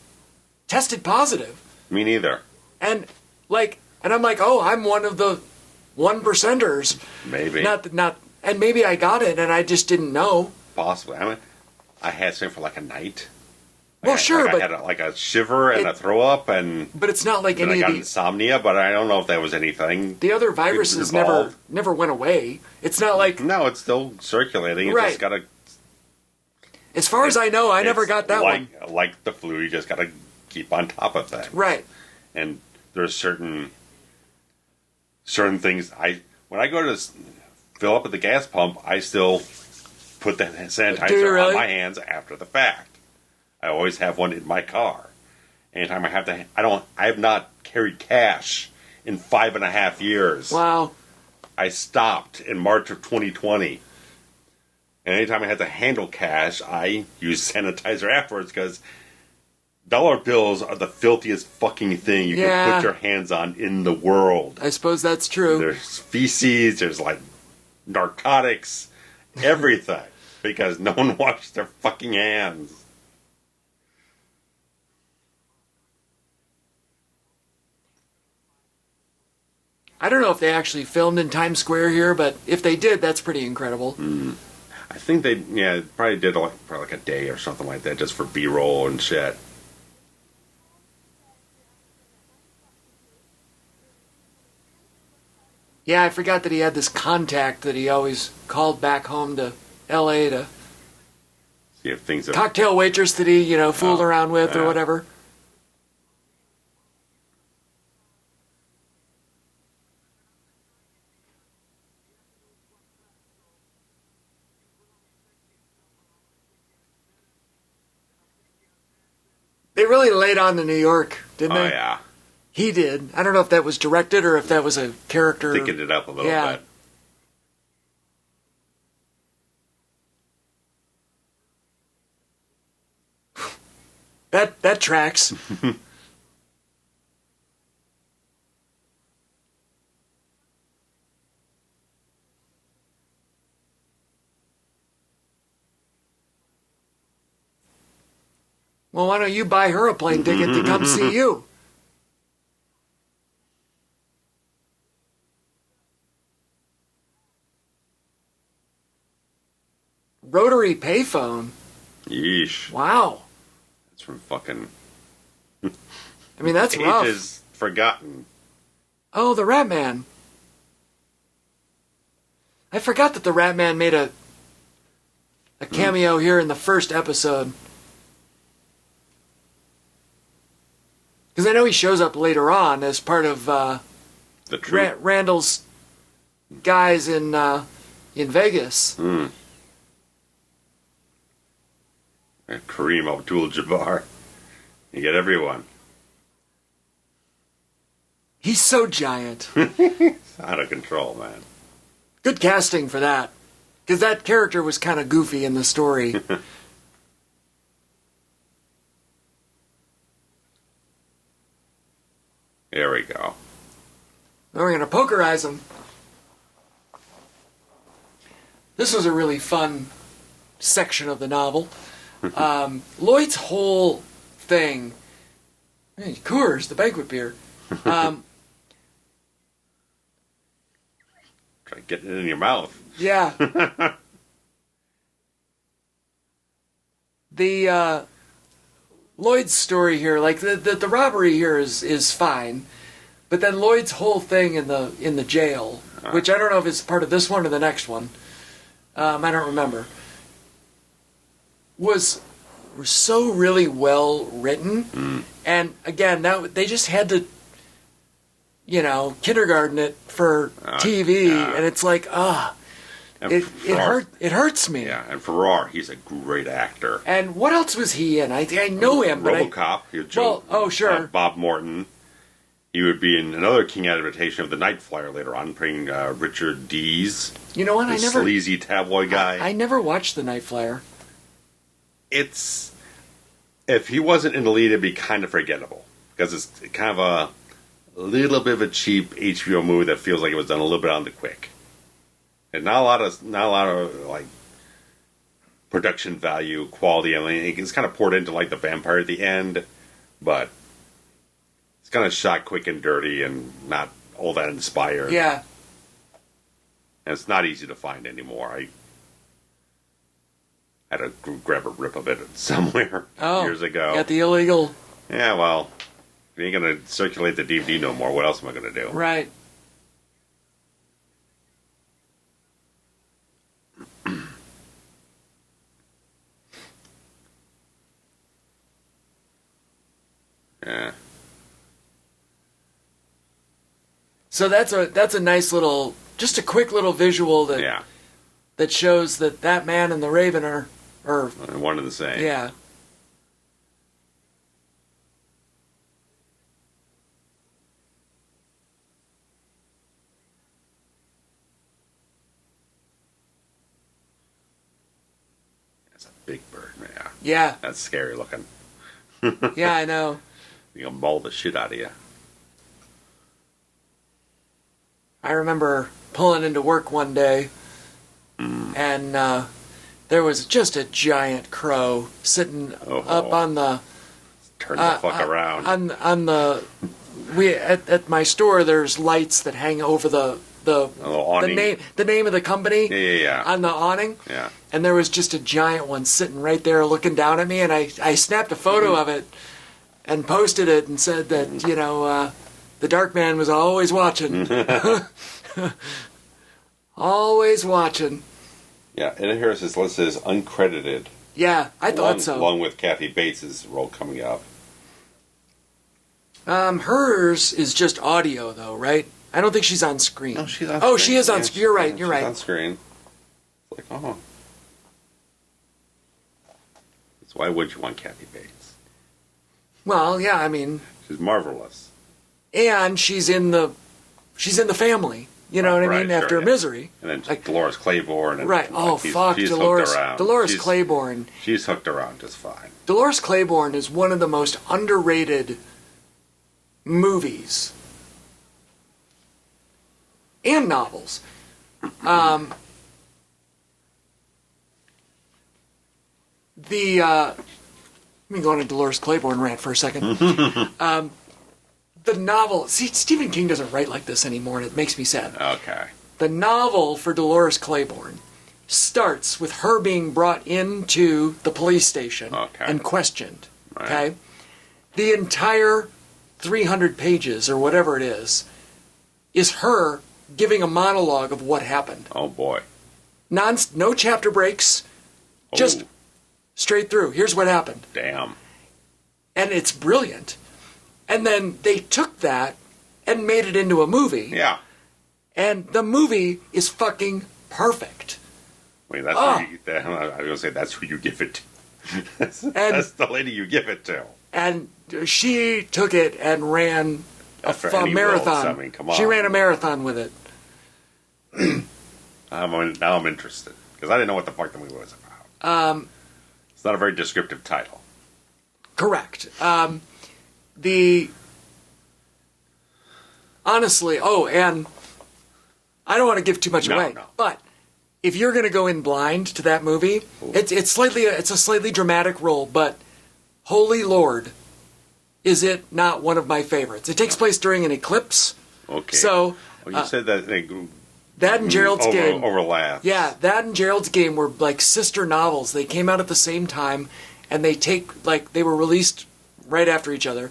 tested positive. Me neither. And I'm like, oh, I'm one of the 1%ers. Maybe. And maybe I got it and I just didn't know. Possibly. I mean, I had something for like a night. Well, sure, but I had a shiver and a throw up, but it's not like then any I of got the insomnia. But I don't know if that was anything. The other viruses never went away. It's not like no, it's still circulating. It's Right. just gotta. As far as I know, I never got that one. Like the flu, you just gotta keep on top of things. Right. And there's certain things when I go to fill up at the gas pump, I still put the sanitizer on my hands after the fact. I always have one in my car. Anytime I have not carried cash in 5.5 years. Wow. I stopped in March of 2020. And anytime I had to handle cash, I use sanitizer afterwards, because dollar bills are the filthiest fucking thing you can put your hands on in the world. I suppose that's true. There's feces, there's like narcotics, everything, because no one washed their fucking hands. I don't know if they actually filmed in Times Square here, but if they did, that's pretty incredible. I think they, probably did probably like a day or something like that just for B-roll and shit. Yeah, I forgot that he had this contact that he always called back home to L.A. to See if things cocktail waitress that he, fooled around with or whatever. They really laid on to New York, didn't they? Oh, yeah. He did. I don't know if that was directed or if that was a character. Thinking it up a little bit. That tracks. Well, why don't you buy her a plane ticket to come see you? Rotary payphone. Yeesh. Wow. That's from fucking... I mean, that's rough. Ages forgotten. Oh, the Rat Man. I forgot that the Rat Man made a cameo here in the first episode. Because I know he shows up later on as part of The troop. Randall's guys in Vegas. Kareem Abdul-Jabbar. You get everyone. He's so giant. Out of control, man. Good casting for that. Because that character was kind of goofy in the story. There we go. Now we're going to pokerize him. This was a really fun section of the novel. Lloyd's whole thing... Hey, Coors, the banquet beer. Try getting it in your mouth. Yeah. The Lloyd's story here, like the robbery here is fine, but then Lloyd's whole thing in the jail, which I don't know if it's part of this one or the next one, I don't remember, was so really well written, and again, they just had to, kindergarten it for TV, and it's like, it hurts me. Yeah, and Ferrer, he's a great actor. And what else was he in? I know him, but RoboCop. He was sure. Bob Morton. He would be in another King adaptation of The Night Flyer later on, playing Richard Dees. You know what? The sleazy tabloid guy. I never watched The Night Flyer. If he wasn't in the lead, it'd be kind of forgettable because it's kind of a little bit of a cheap HBO movie that feels like it was done a little bit on the quick, and not a lot of like production value, quality. I mean, it's kind of poured into like the vampire at the end, but it's kind of shot quick and dirty and not all that inspired. Yeah, and it's not easy to find anymore. I had to grab a rip of it somewhere years ago. Got the illegal. Yeah, well, if you ain't gonna circulate the DVD no more, what else am I gonna do? Right. Yeah. So that's a nice little, just a quick little visual that shows that man and the Raven are one and the same. Yeah. That's a big bird, man. Yeah. That's scary looking. Yeah, I know. You'll maul the shit out of you. I remember pulling into work one day and there was just a giant crow sitting up on the... Turn the fuck around. On the... At my store, there's lights that hang over the name of the company on the awning. Yeah. And there was just a giant one sitting right there looking down at me, and I snapped a photo of it and posted it and said that, the Dark Man was always watching. Always watching. Yeah, and here it says listed as uncredited. Yeah, I thought so. Along with Kathy Bates' role coming up. Hers is just audio, though, right? I don't think she's on screen. No, she's on screen. Oh, she is on screen. You're right, you're right. She's on screen. It's like, oh. So why would you want Kathy Bates? Well, yeah, I mean... She's marvelous. And she's in the family. You know what I mean? Sure, After Misery. And then Dolores Claiborne. And right. Oh, fuck. She's Dolores. hooked around. Dolores Claiborne. She's hooked around just fine. Dolores Claiborne is one of the most underrated movies and novels. Let me go on a Dolores Claiborne rant for a second. The novel... See, Stephen King doesn't write like this anymore, and it makes me sad. Okay. The novel for Dolores Claiborne starts with her being brought into the police station and questioned. Right. Okay? The entire 300 pages, or whatever it is her giving a monologue of what happened. Oh, boy. No chapter breaks. Just straight through. Here's what happened. Damn. And it's brilliant. And then they took that and made it into a movie. Yeah. And the movie is fucking perfect. Wait, that's I was going to say that's who you give it to. That's the lady you give it to. And she took it and ran a marathon. I mean, come on. She ran a marathon with it. Now I'm interested. Because I didn't know what the fuck the movie was about. It's not a very descriptive title. Correct. Honestly, and I don't want to give too much away, but if you're going to go in blind to that movie, it's a slightly dramatic role, but holy Lord, is it not one of my favorites? It takes place during an eclipse. Okay. So you said that that and Gerald's Game overlap. Yeah, that and Gerald's Game were like sister novels. They came out at the same time, and they were released right after each other,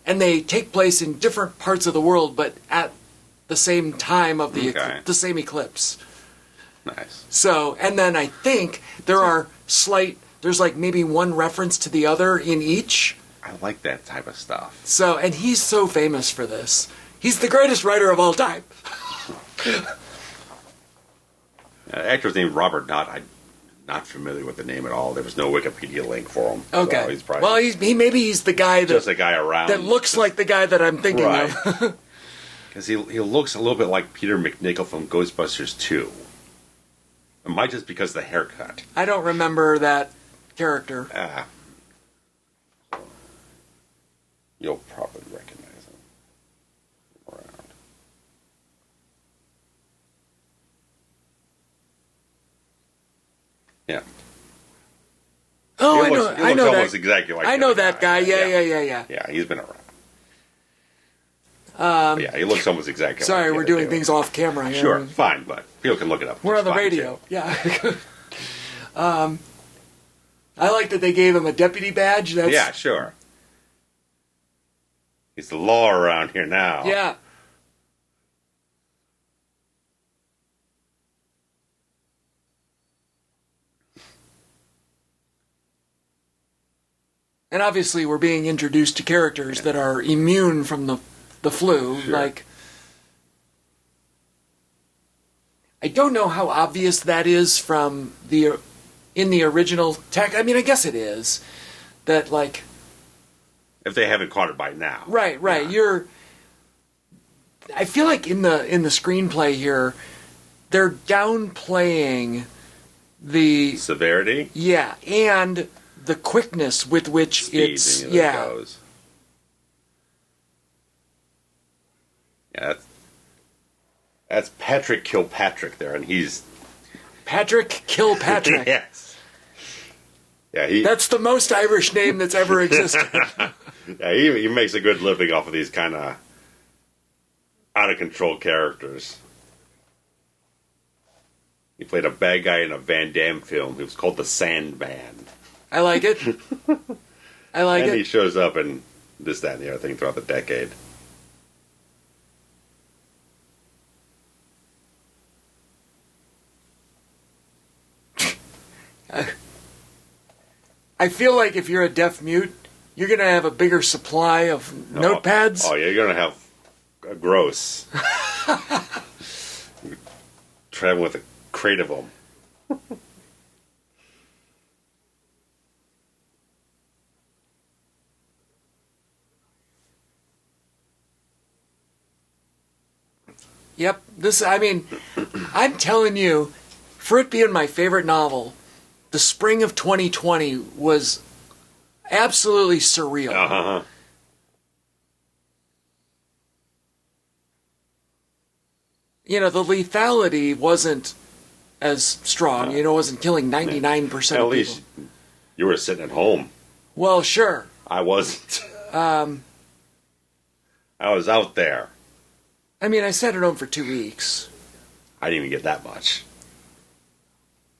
and they take place in different parts of the world, but at the same time of the same eclipse. Nice. So, and then I think there's like maybe one reference to the other in each. I like that type of stuff. So, and he's so famous for this. He's the greatest writer of all time. Actor's named Robert Knott. I'm not familiar with the name at all. There was no Wikipedia link for him. Okay. So he's probably he's the guy that... Just a guy around. That looks like the guy that I'm thinking of. Because he looks a little bit like Peter McNichol from Ghostbusters 2. It might just because of the haircut. I don't remember that character. You'll probably recognize him around. Yeah. Oh, I know. I know almost that. Exactly like I know that guy. Yeah. Yeah, he's been around. Yeah, he looks almost exactly. Sorry, like we're doing things off camera. Sure, fine, but people can look it up. We're on the radio. Too. Yeah. I like that they gave him a deputy badge. Yeah, sure. He's the law around here now. Yeah. And obviously we're being introduced to characters that are immune from the flu. Sure. Like, I don't know how obvious that is from in the original text. I mean, I guess it is. That, like... If they haven't caught it by now. Right. Yeah. I feel like in the screenplay here, they're downplaying the... Severity? Yeah, and the quickness with which it goes. Yeah, that's Patrick Kilpatrick there, and he's Patrick Kilpatrick. Yes. Yeah, that's the most Irish name that's ever existed. Yeah, he makes a good living off of these kind of out of control characters. He played a bad guy in a Van Damme film. It was called The Sandman. I like it. And he shows up in this, that, and the other thing throughout the decade. I feel like if you're a deaf mute, you're going to have a bigger supply of notepads. Oh, yeah, you're going to have a gross. Traveling with a crate of them. Yep. I'm telling you, for it being my favorite novel, the spring of 2020 was absolutely surreal. Uh-huh. The lethality wasn't as strong. Wasn't killing 99% of people. At least you were sitting at home. Well, sure. I wasn't. I was out there. I sat at home for 2 weeks. I didn't even get that much.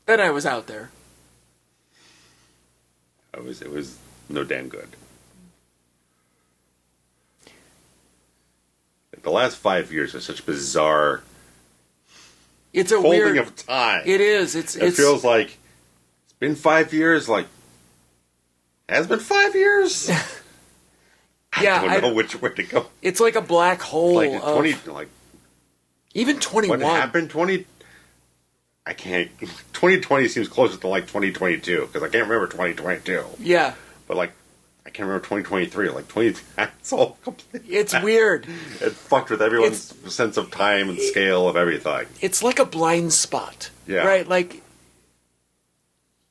Then I was out there. It was no damn good. The last 5 years are such bizarre. It's a folding weird of time. It is. It feels like it's been 5 years. Like, has been 5 years. I don't know which way to go. It's like a black hole. Like 20, even 21. What happened? 20. I can't. 2020 seems closer to like 2022 because I can't remember 2022. Yeah. But I can't remember 2023. Like 20. It's all completely. It's weird. It fucked with everyone's sense of time and scale of everything. It's like a blind spot. Yeah. Right. Like.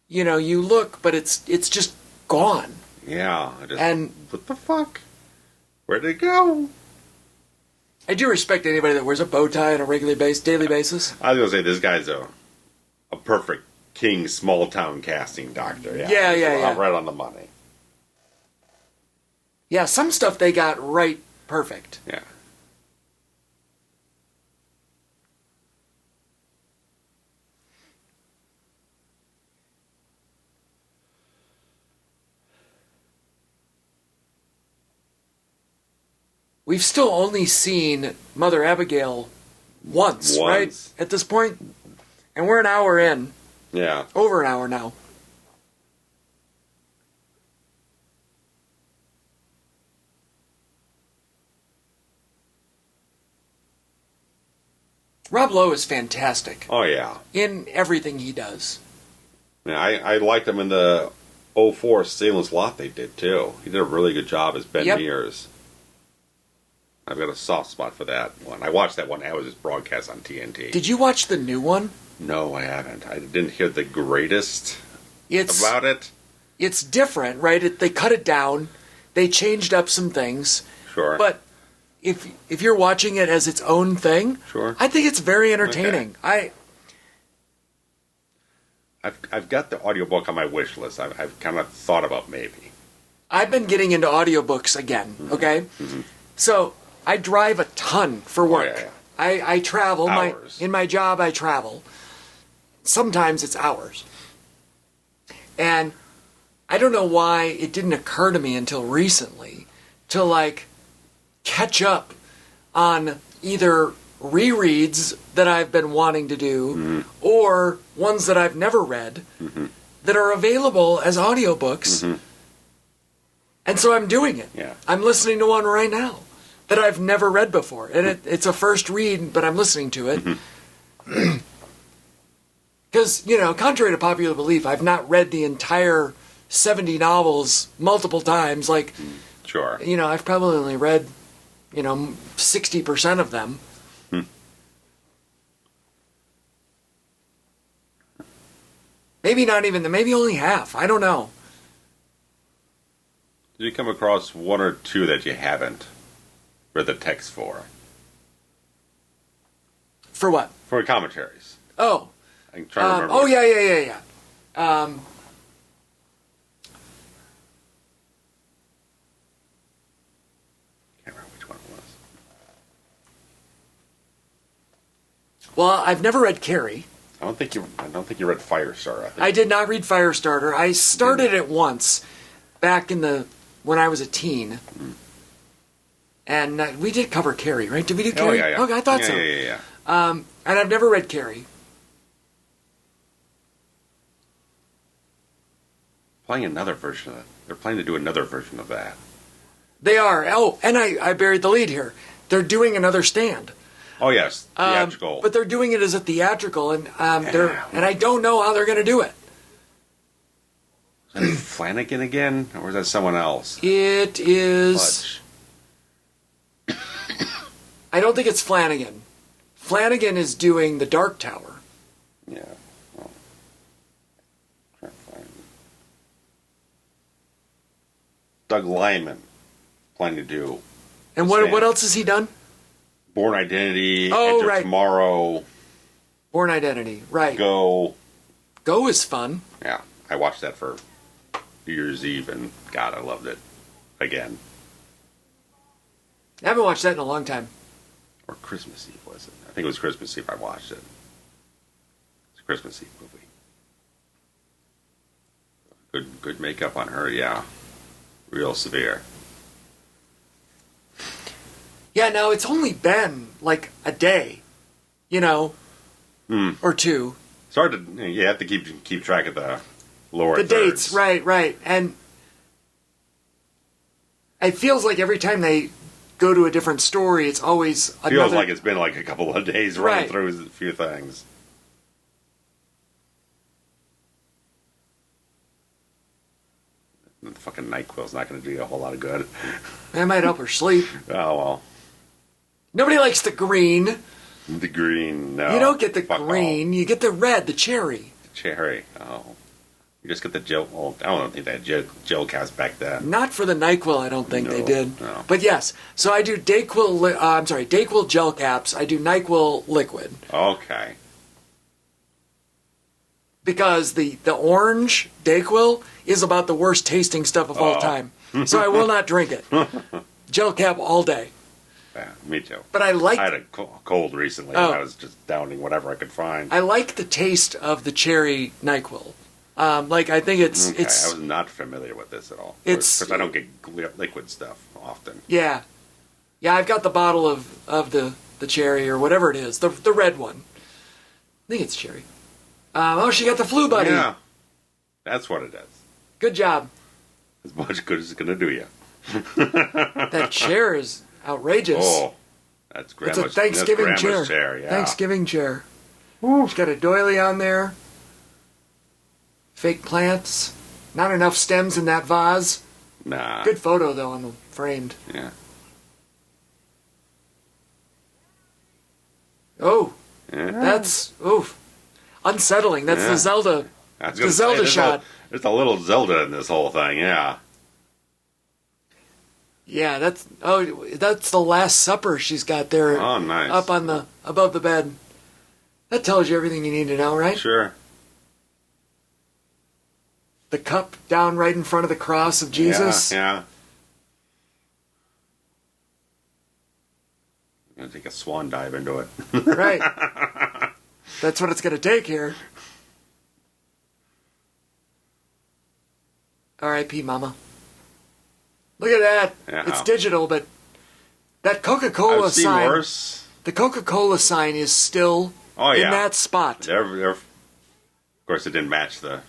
You look, but it's just gone. Yeah. And what the fuck? Where'd it go? I do respect anybody that wears a bow tie on a daily basis. I was gonna say this guy's a perfect king small town casting doctor. Yeah. Right on the money. Yeah, some stuff they got right perfect. Yeah. We've still only seen Mother Abigail once, right? At this point? And we're an hour in. Yeah. Over an hour now. Rob Lowe is fantastic. Oh, yeah. In everything he does. Yeah, I liked him in the 04 Salem's Lot they did, too. He did a really good job as Ben Mears. I've got a soft spot for that one. I watched that one. That was his broadcast on TNT. Did you watch the new one? No, I haven't. I didn't hear the greatest about it. It's different, right? They cut it down. They changed up some things. Sure. But if you're watching it as its own thing, sure, I think it's very entertaining. Okay. I've got the audiobook on my wish list. I've kind of thought about maybe. I've been getting into audiobooks again, okay? Mm-hmm. So I drive a ton for work. Oh, yeah. I travel. Hours. In my job, I travel. Sometimes it's hours. And I don't know why it didn't occur to me until recently to, catch up on either rereads that I've been wanting to do or ones that I've never read that are available as audiobooks. Mm-hmm. And so I'm doing it. Yeah. I'm listening to one right now that I've never read before. And it's a first read, but I'm listening to it. Because, contrary to popular belief, I've not read the entire 70 novels multiple times. Sure. I've probably only read, 60% of them. Maybe not even, maybe only half. I don't know. Did you come across one or two that you haven't read the text for? For what? For commentaries. Oh. I'm trying to remember. Oh, yeah. Can't remember which one it was. Well, I've never read Carrie. I don't think you read Firestarter. I did not read Firestarter. I started it once back when I was a teen. And we did cover Carrie, right? Did we do Carrie? Oh, yeah. Okay, I thought so. Yeah. And I've never read Carrie. Playing another version of that. They're planning to do another version of that. They are. Oh, and I buried the lead here. They're doing another Stand. Oh, yes. Theatrical. But they're doing it as a theatrical, and and I don't know how they're going to do it. Is that Flanagan again? Or is that someone else? It is... Fudge. I don't think it's Flanagan. Flanagan is doing The Dark Tower. Yeah. Well, can't find it. Doug Lyman planning to do. And Stand. what else has he done? Born Identity. Oh, Enter right. Tomorrow. Born Identity, right. Go. Go is fun. Yeah. I watched that for New Year's Eve, and God, I loved it. Again. I haven't watched that in a long time. Or Christmas Eve, was it? I think it was Christmas Eve I watched it. It's a Christmas Eve movie. Good makeup on her, yeah. Real severe. Yeah, no, it's only been like a day, or two. It's hard to, you have to keep track of the lower The thirds. dates, right. And it feels like every time they go to a different story, it's always another... Feels like it's been like a couple of days running Right. through a few things. The fucking NyQuil's not going to do you a whole lot of good. That might help her sleep. Oh, well. Nobody likes the green. The green, no. You don't get the Fuck green. You get the red, the cherry. The cherry, oh. You just get the gel. Well, I don't think they had gel caps back then. Not for the NyQuil, I don't think they No, did. no. But yes, so I do Dayquil gel caps. I do NyQuil liquid. Okay. Because the orange Dayquil is about the worst tasting stuff of all time. So I will not drink it. Gel cap all day. Yeah, me too. But I like... I had a cold recently, Oh. and I was just downing whatever I could find. I like the taste of the cherry NyQuil. I think it's... Okay, I was not familiar with this at all. It's- Because I don't get liquid stuff often. Yeah. Yeah, I've got the bottle of the cherry or whatever it is. The red one. I think it's cherry. She got the flu buddy. Yeah. That's what it is. Good job. As much good as it's going to do you. That chair is outrageous. Oh, that's grandma's, It's a Thanksgiving that's chair. grandma's chair. Yeah. Thanksgiving chair. She's got a doily on there. Fake plants. Not enough stems in that vase. Nah. Good photo, though, on the framed. Yeah. Oh, Yeah. that's... Oof. Unsettling. That's Yeah. the Zelda... I was The gonna say, Zelda shot. There's a little Zelda in this whole thing, yeah. Yeah, that's the Last Supper she's got there. Oh, nice. Up on above the bed. That tells you everything you need to know, right? Sure. The cup down right in front of the cross of Jesus. Yeah. I'm going to take a swan dive into it. Right. That's what it's going to take here. R.I.P. Mama. Look at that. Yeah. It's digital, but that Coca-Cola I've seen sign. worse. The Coca-Cola sign is still in that spot. Of course, it didn't match the...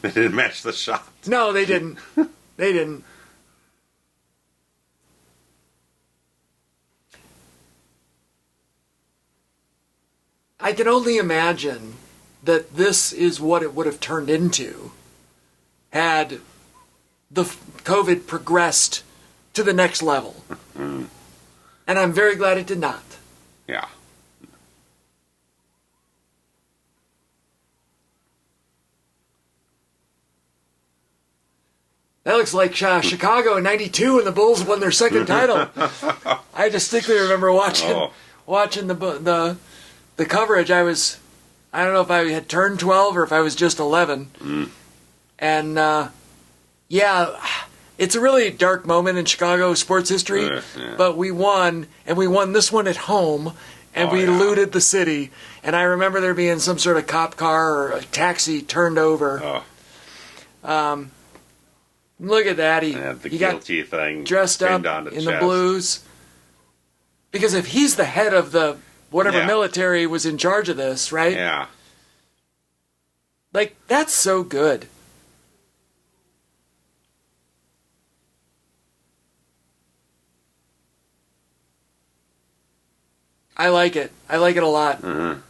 It didn't match the shot. No, they didn't. They didn't. I can only imagine that this is what it would have turned into had the COVID progressed to the next level. And I'm very glad it did not. Yeah. That looks like Chicago in '92 when the Bulls won their second title. I distinctly remember watching the coverage. I was I don't know if I had turned 12 or if I was just 11. And, yeah, it's a really dark moment in Chicago sports history, but we won, and we won this one at home, and we looted the city. And I remember there being some sort of cop car or a taxi turned over. Look at that. He guilty got thing dressed up in the blues. Because if he's the head of the whatever military was in charge of this, right? Yeah. Like, that's so good. I like it. I like it a lot. Mm-hmm.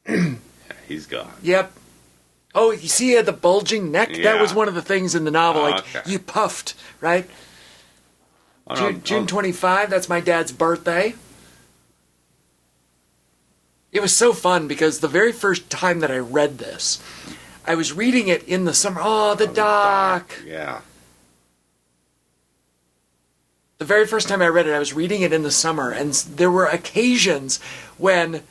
Yeah, he's gone. Yep. Oh, you see he had the bulging neck? Yeah. That was one of the things in the novel. Okay. You puffed, right? June 25, that's my dad's birthday. It was so fun because the very first time that I read this, I was reading it in the summer. Oh, the dock. Yeah. The very first time I read it, I was reading it in the summer, and there were occasions when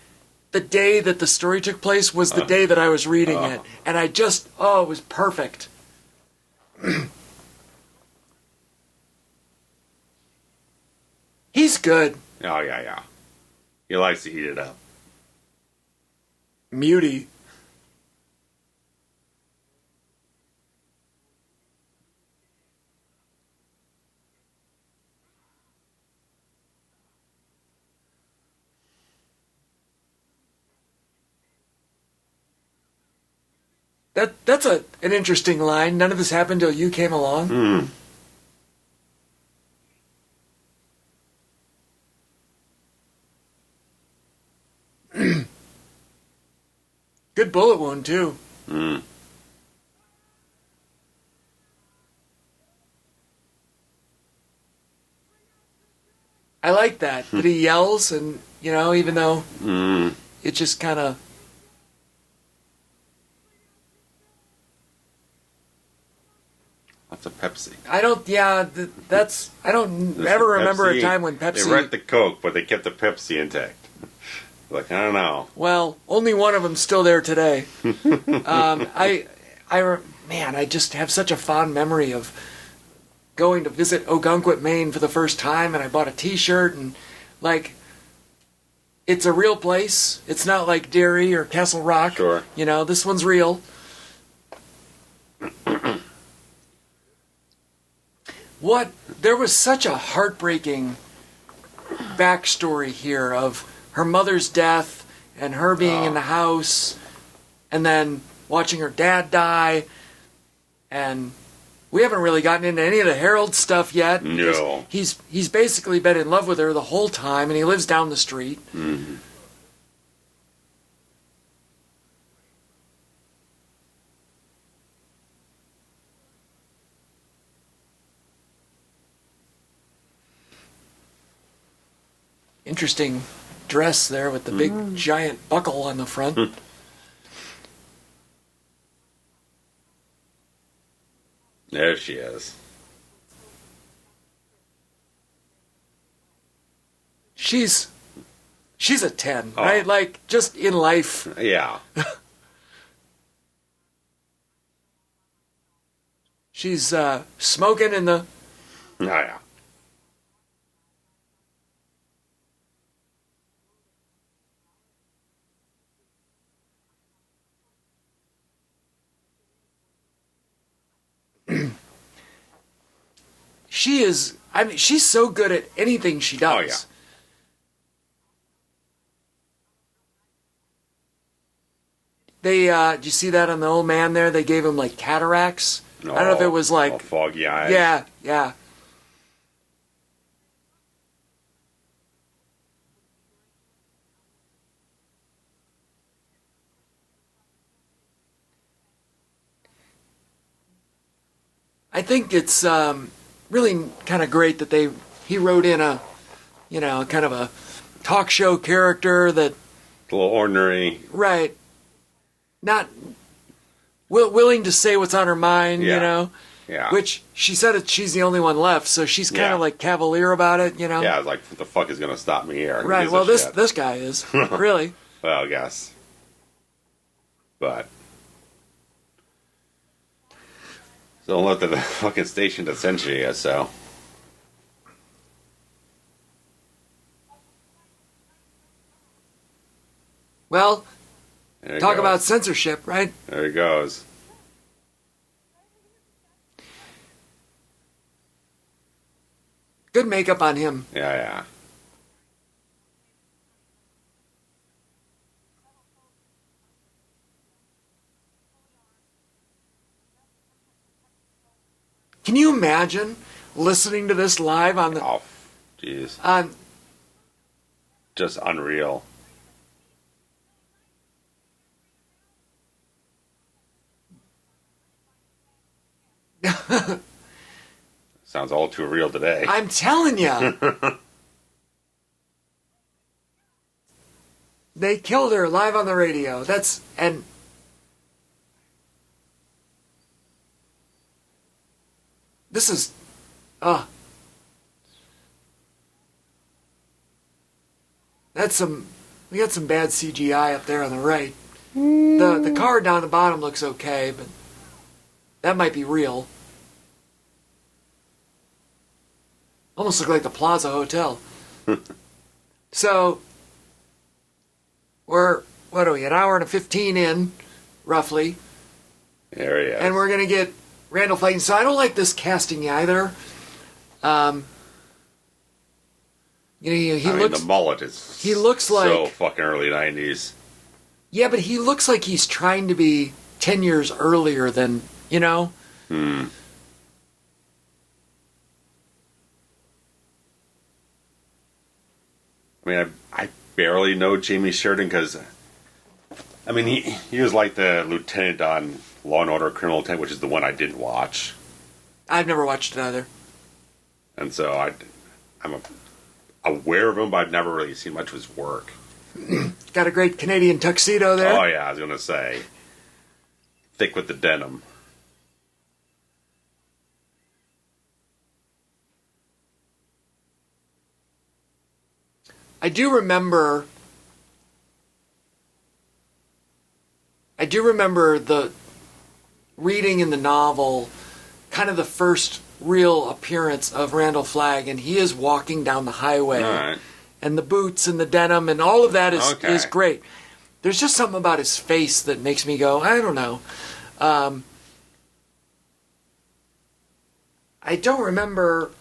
the day that the story took place was the day that I was reading it. And I just, it was perfect. He's good. Oh, yeah. He likes to eat it up. Muty. That's an interesting line. None of this happened till you came along. Good bullet wound, too. I like that he yells and, even though it just kind of... That's a Pepsi. I don't ever remember a time when Pepsi... They wrecked the Coke, but they kept the Pepsi intact. Like, I don't know. Well, only one of them's still there today. I just have such a fond memory of going to visit Ogunquit, Maine for the first time, and I bought a T-shirt, and, like, it's a real place. It's not like Derry or Castle Rock. Sure. This one's real. There was such a heartbreaking backstory here of her mother's death and her being in the house and then watching her dad die. And we haven't really gotten into any of the Harold stuff yet. No. He's basically been in love with her the whole time, and he lives down the street. Mm-hmm. Interesting dress there with the big giant buckle on the front. There she is. She's a 10, right? Like, just in life. Yeah. She's smoking in the... Oh, yeah. She's so good at anything she does. Oh, yeah. Did you see that on the old man there? They gave him, like, cataracts. I don't know if it was, like... All foggy eyes. Yeah. I think it's really kind of great that he wrote in a, kind of a talk show character that... A little ordinary. Right. Not willing to say what's on her mind, Yeah. Which she said she's the only one left, so she's kind of like cavalier about it, you know? Yeah, it's like, what the fuck is going to stop me here? Right, well, this guy is. Really. Well, I guess. But. So don't let the fucking station to censor you, so. Well, talk about censorship, right? There it goes. Good makeup on him. Yeah. Can you imagine listening to this live on the... Oh, jeez. Just unreal. Sounds all too real today. I'm telling you. They killed her live on the radio. And this is, we got some bad CGI up there on the right. The car down the bottom looks okay, but that might be real. Almost look like the Plaza Hotel. So, we're, what are we, an hour and 15 in, roughly. There he is. And we're going to get Randall fighting. So I don't like this casting either. He looks... the mullet is he looks like... so fucking early 90s. Yeah, but he looks like he's trying to be 10 years earlier than, you know? I mean, I barely know Jamey Sheridan because, I mean, he was like the lieutenant on Law and Order Criminal Intent, which is the one I didn't watch. I've never watched it either. And so I'm aware of him, but I've never really seen much of his work. Got a great Canadian tuxedo there. Oh, yeah, I was going to say. Thick with the denim. I do remember the reading in the novel, kind of the first real appearance of Randall Flagg, and he is walking down the highway, right. And the boots and the denim and all of that is great. There's just something about his face that makes me go, I don't know. I don't remember.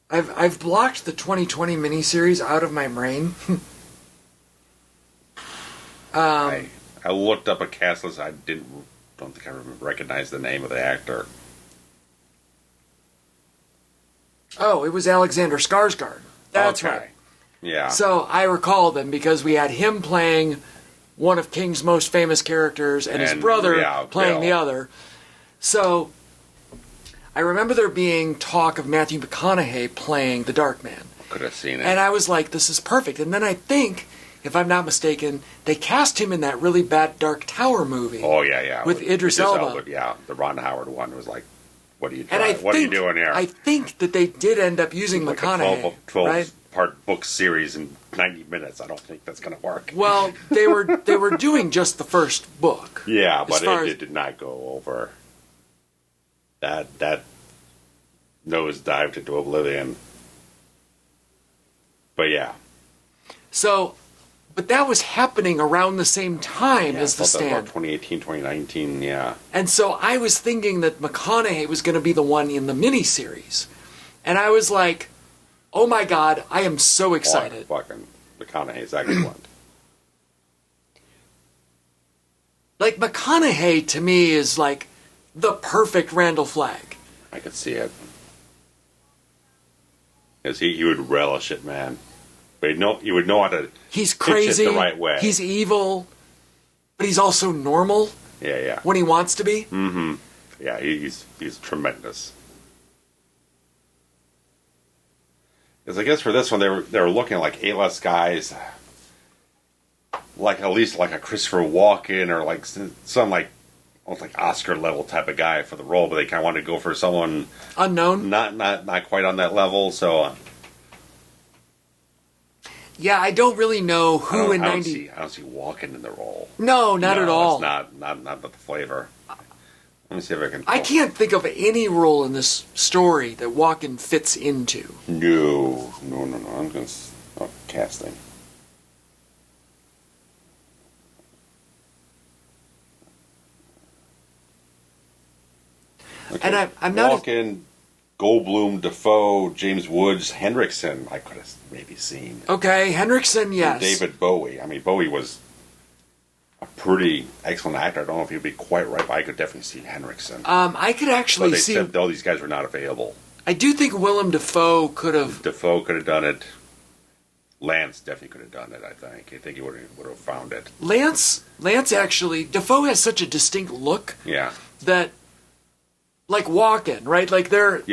I've blocked the 2020 miniseries out of my brain. I looked up a cast list. I don't think I recognize the name of the actor. Oh, it was Alexander Skarsgård. That's right. Yeah. So I recall them because we had him playing one of King's most famous characters and his brother playing the other. So I remember there being talk of Matthew McConaughey playing the Darkman. Could have seen it. And I was like, this is perfect. And then I think, if I'm not mistaken, they cast him in that really bad Dark Tower movie. Oh, yeah. With Idris Elba. Yeah, the Ron Howard one was like, what are you doing here? I think that they did end up using like McConaughey. A 12 right? part book series in 90 minutes. I don't think that's going to work. Well, they were doing just the first book. Yeah, but it did not go over. That nose dived into oblivion. But yeah. So, but that was happening around the same time as The Stand. About 2018, 2019, yeah. And so I was thinking that McConaughey was going to be the one in the miniseries. And I was like, oh my God, I am so excited. Fucking McConaughey's excellent. Like, McConaughey to me is like the perfect Randall Flagg. I could see it. Because he would relish it, man. But he would know how to He's crazy, pitch it the right way. He's evil, but he's also normal. Yeah. When he wants to be. Mm-hmm. Yeah, he's tremendous. Because I guess for this one, they were looking at like A-list guys, like at least like a Christopher Walken or like some like almost like Oscar level type of guy for the role, but they kind of wanted to go for someone unknown, not quite on that level. So yeah, I don't really know who in 90. I don't see Walken in the role. No, not at all. It's not the flavor. Let me see if I can. I can't think of any role in this story that Walken fits into. No. I'm going to casting. Okay. And I'm not Walken, Goldblum, Defoe, James Woods, Henriksen. I could have maybe seen. Okay, Henriksen, yes. And David Bowie. I mean, Bowie was a pretty excellent actor. I don't know if he'd be quite right, but I could definitely see Henriksen. I could actually but they see. said all these guys were not available. I do think Willem Dafoe could have. Defoe could have done it. Lance definitely could have done it. I think he would have found it. Lance actually. Defoe has such a distinct look. Yeah. That, like Walken, right? Like they're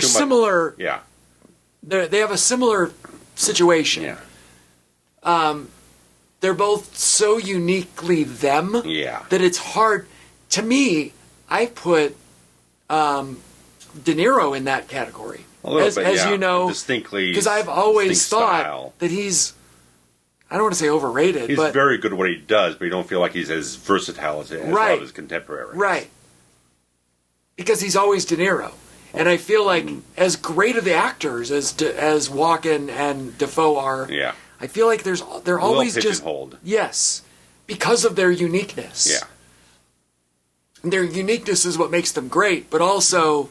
similar. Yeah. They have a similar situation. Yeah. They're both so uniquely them. Yeah. That it's hard. To me, I put De Niro in that category. A little bit, as you know, distinctly, because I've always thought style. that he's. I don't want to say overrated. He's but very good at what he does, but you don't feel like he's as versatile as a lot of his contemporaries. Right. Because he's always De Niro, and I feel like as great of the actors as Walken and Defoe are. Yeah. I feel like they're always just pigeonholed. Yes, because of their uniqueness. Yeah. And their uniqueness is what makes them great, but also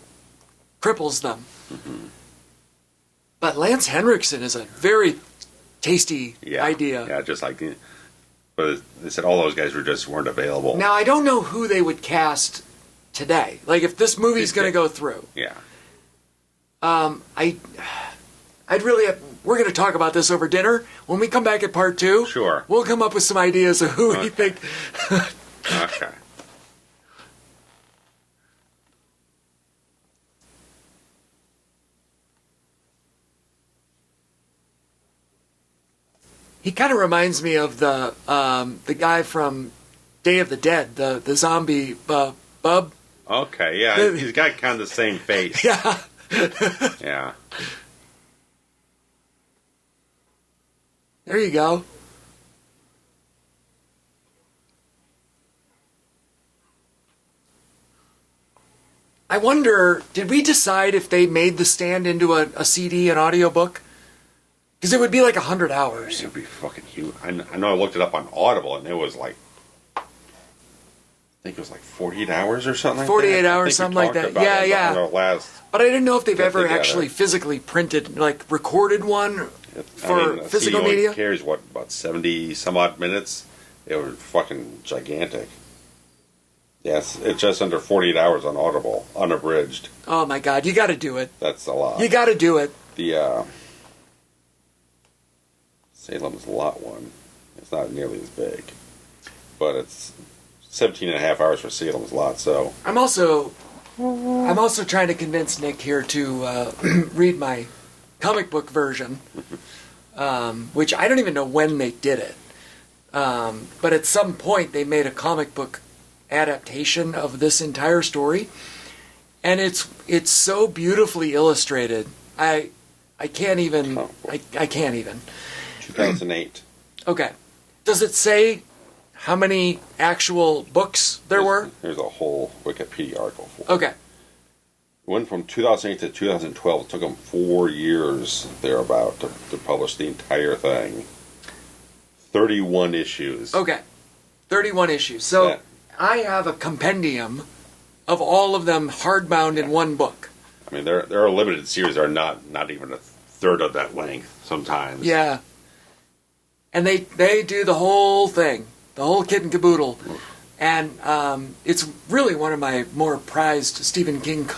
cripples them. Mm-hmm. But Lance Henriksen is a very tasty idea. Yeah, just like, but they said all those guys weren't available. Now I don't know who they would cast today. Like if this movie's going to go through. Yeah. I'd really. We're going to talk about this over dinner. When we come back at part 2, sure, we'll come up with some ideas of who we think. Okay. He kind of reminds me of the guy from Day of the Dead, the zombie bub. Okay, yeah, he's got kind of the same face. Yeah. Yeah. There you go. I wonder, did we decide if they made The Stand into a CD, an audiobook? Because it would be like 100 hours. It would be fucking huge. I know I looked it up on Audible, and it was like, I think it was like 48 hours or something like that. 48 hours, something like that. Yeah. But I didn't know if they've ever actually physically printed, like recorded one for physical media. It carries, about 70 some odd minutes? It was fucking gigantic. Yes, it's just under 48 hours on Audible, unabridged. Oh my God, you got to do it. That's a lot. You got to do it. The Salem's Lot one, it's not nearly as big, but it's 17 and a half hours for Salem's Lot. So I'm also trying to convince Nick here to read my comic book version, which I don't even know when they did it. But at some point they made a comic book adaptation of this entire story, and it's so beautifully illustrated. I can't even. I can't even. 2008. Okay. Does it say how many actual books there were? There's a whole Wikipedia article for it. Okay. It went from 2008 to 2012. It took them 4 years, thereabout, to publish the entire thing. 31 issues. Okay. 31 issues. So Yeah. I have a compendium of all of them hardbound in one book. I mean, there are limited series that are not even a third of that length sometimes. Yeah. And they do the whole thing, the whole kit and caboodle. And it's really one of my more prized Stephen King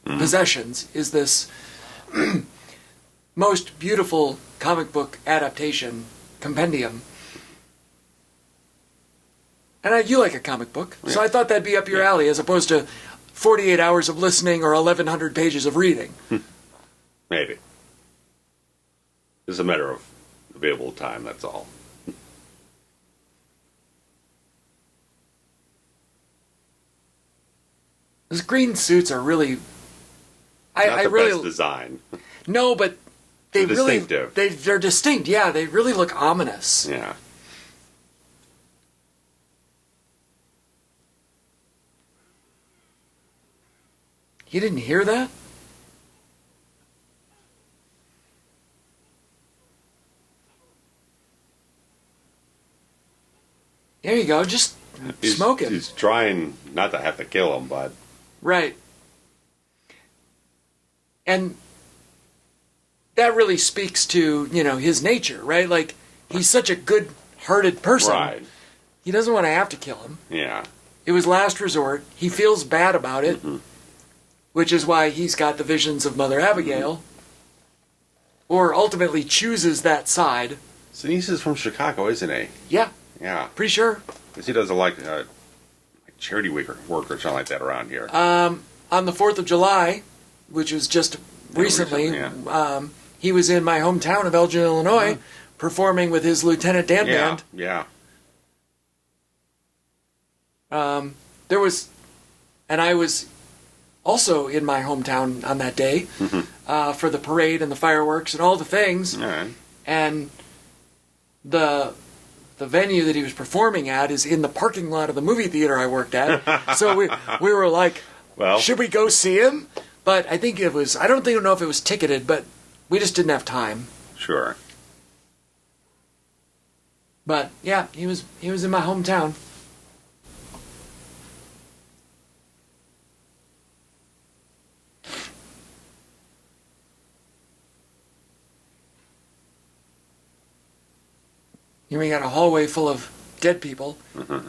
possessions, is this most beautiful comic book adaptation compendium. And you like a comic book, so I thought that'd be up your alley, as opposed to 48 hours of listening or 1,100 pages of reading. Maybe. It's a matter of available time, that's all. Those green suits are really... Not the best design. No, but they're distinctive. They're distinct, yeah. They really look ominous. Yeah. You didn't hear that? There you go, just smoke him. He's trying not to have to kill him, but... Right. And that really speaks to, his nature, right? Like, he's such a good-hearted person. Right. He doesn't want to have to kill him. Yeah. It was last resort. He feels bad about it, which is why he's got the visions of Mother Abigail, or ultimately chooses that side. Sinise is from Chicago, isn't he? Yeah. Yeah. Pretty sure. Because he does like charity work or something like that around here. On the 4th of July, which was just recently, he was in my hometown of Elgin, Illinois, performing with his Lieutenant Dan band. Yeah. There was, and I was also in my hometown on that day for the parade and the fireworks and all the things. All right. And the venue that he was performing at is in the parking lot of the movie theater I worked at. So we were like, well, should we go see him? But I think it was, I don't know if it was ticketed, but we just didn't have time. Sure. But yeah, he was in my hometown. Here we got a hallway full of dead people.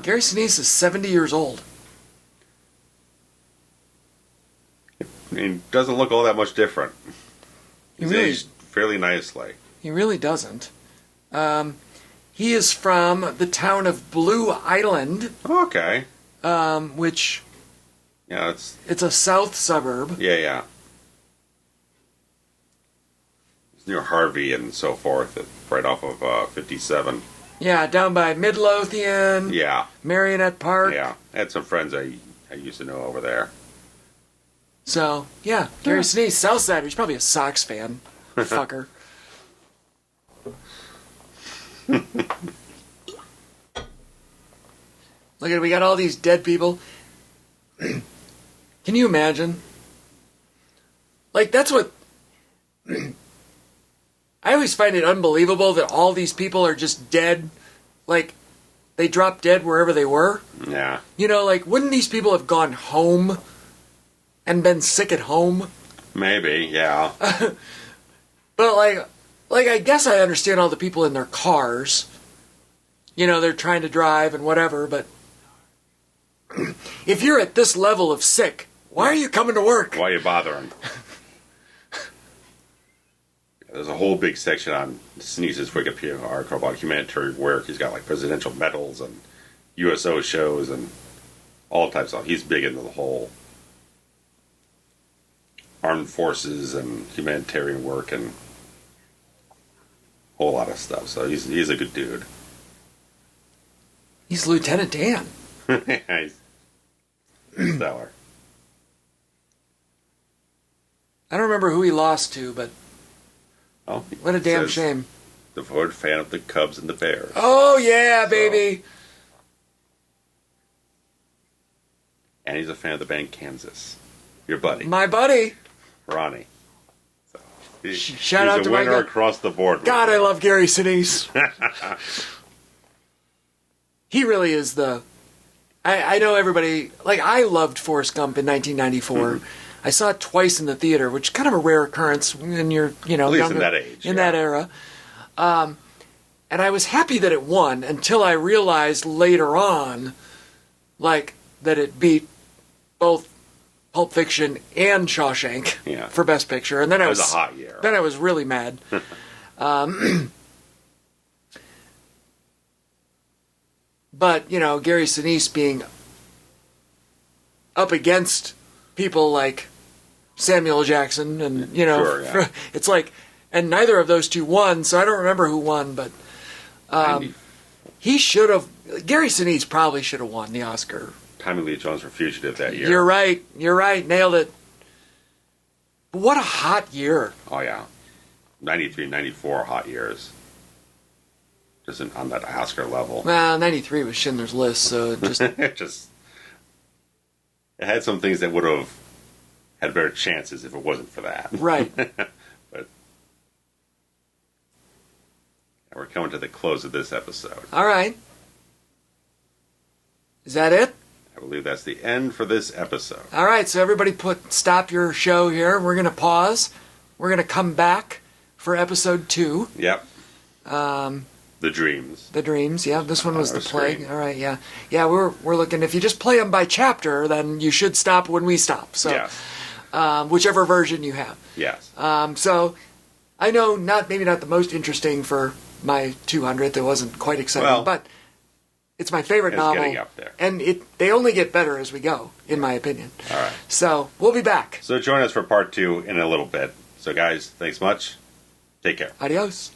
Gary Sinise is 70 years old. He doesn't look all that much different. He's aged fairly nicely. He really doesn't. He is from the town of Blue Island. Okay. Which... Yeah, it's a south suburb. Yeah. It's near Harvey and so forth, right off of 57. Yeah, down by Midlothian. Yeah. Marionette Park. Yeah. I had some friends I used to know over there. So, yeah, Gary Sinise, Southside. He's probably a Sox fan. Fucker. Look at it, we got all these dead people. Can you imagine? Like, that's what... I always find it unbelievable that all these people are just dead. Like, they dropped dead wherever they were. Yeah. Like, wouldn't these people have gone home and been sick at home? Maybe, yeah. But, like, I guess I understand all the people in their cars. They're trying to drive and whatever, but... if you're at this level of sick, why are you coming to work? Why are you bothering? There's a whole big section on Sinise's Wikipedia article about humanitarian work. He's got like presidential medals and USO shows and all types of stuff. He's big into the whole armed forces and humanitarian work and a whole lot of stuff. So he's a good dude. He's Lieutenant Dan. He's stellar. I don't remember who he lost to, but what a damn shame. Devoted fan of the Cubs and the Bears. Oh, yeah, baby. And he's a fan of the band Kansas. Your buddy. My buddy. Ronnie. So Shout out to my winner guy. Across the board. God, I love Gary Sinise. He really is the... I know everybody... Like, I loved Forrest Gump in 1994. I saw it twice in the theater, which is kind of a rare occurrence when you're, at least younger, in that age. In that era. And I was happy that it won until I realized later on, like, that it beat both Pulp Fiction and Shawshank for Best Picture. And then it was a hot year. Then I was really mad. But, Gary Sinise being up against people like Samuel Jackson and, Sure, it's like, and neither of those two won, so I don't remember who won, but he should have, Gary Sinise probably should have won the Oscar Tommy Lee Jones for Fugitive that year. You're right. Nailed it. But what a hot year. Oh, yeah. 93, 94 hot years. Just on that Oscar level. Well, 93 was Schindler's List, so it just... It had some things that would have had better chances if it wasn't for that. Right. But we're coming to the close of this episode. All right. Is that it? I believe that's the end for this episode. All right, so everybody stop your show here. We're going to pause. We're going to come back for episode 2. Yep. The Dreams. The Dreams, yeah. This one was the Plague. Screen. All right, yeah. Yeah, we're looking. If you just play them by chapter, then you should stop when we stop. So, yes. Whichever version you have. Yes. So, I know maybe not the most interesting for my 200th. It wasn't quite exciting, but it's my favorite novel. Getting up there. And they only get better as we go, in my opinion. All right. So, we'll be back. So join us for part 2 in a little bit. So guys, thanks much. Take care. Adios.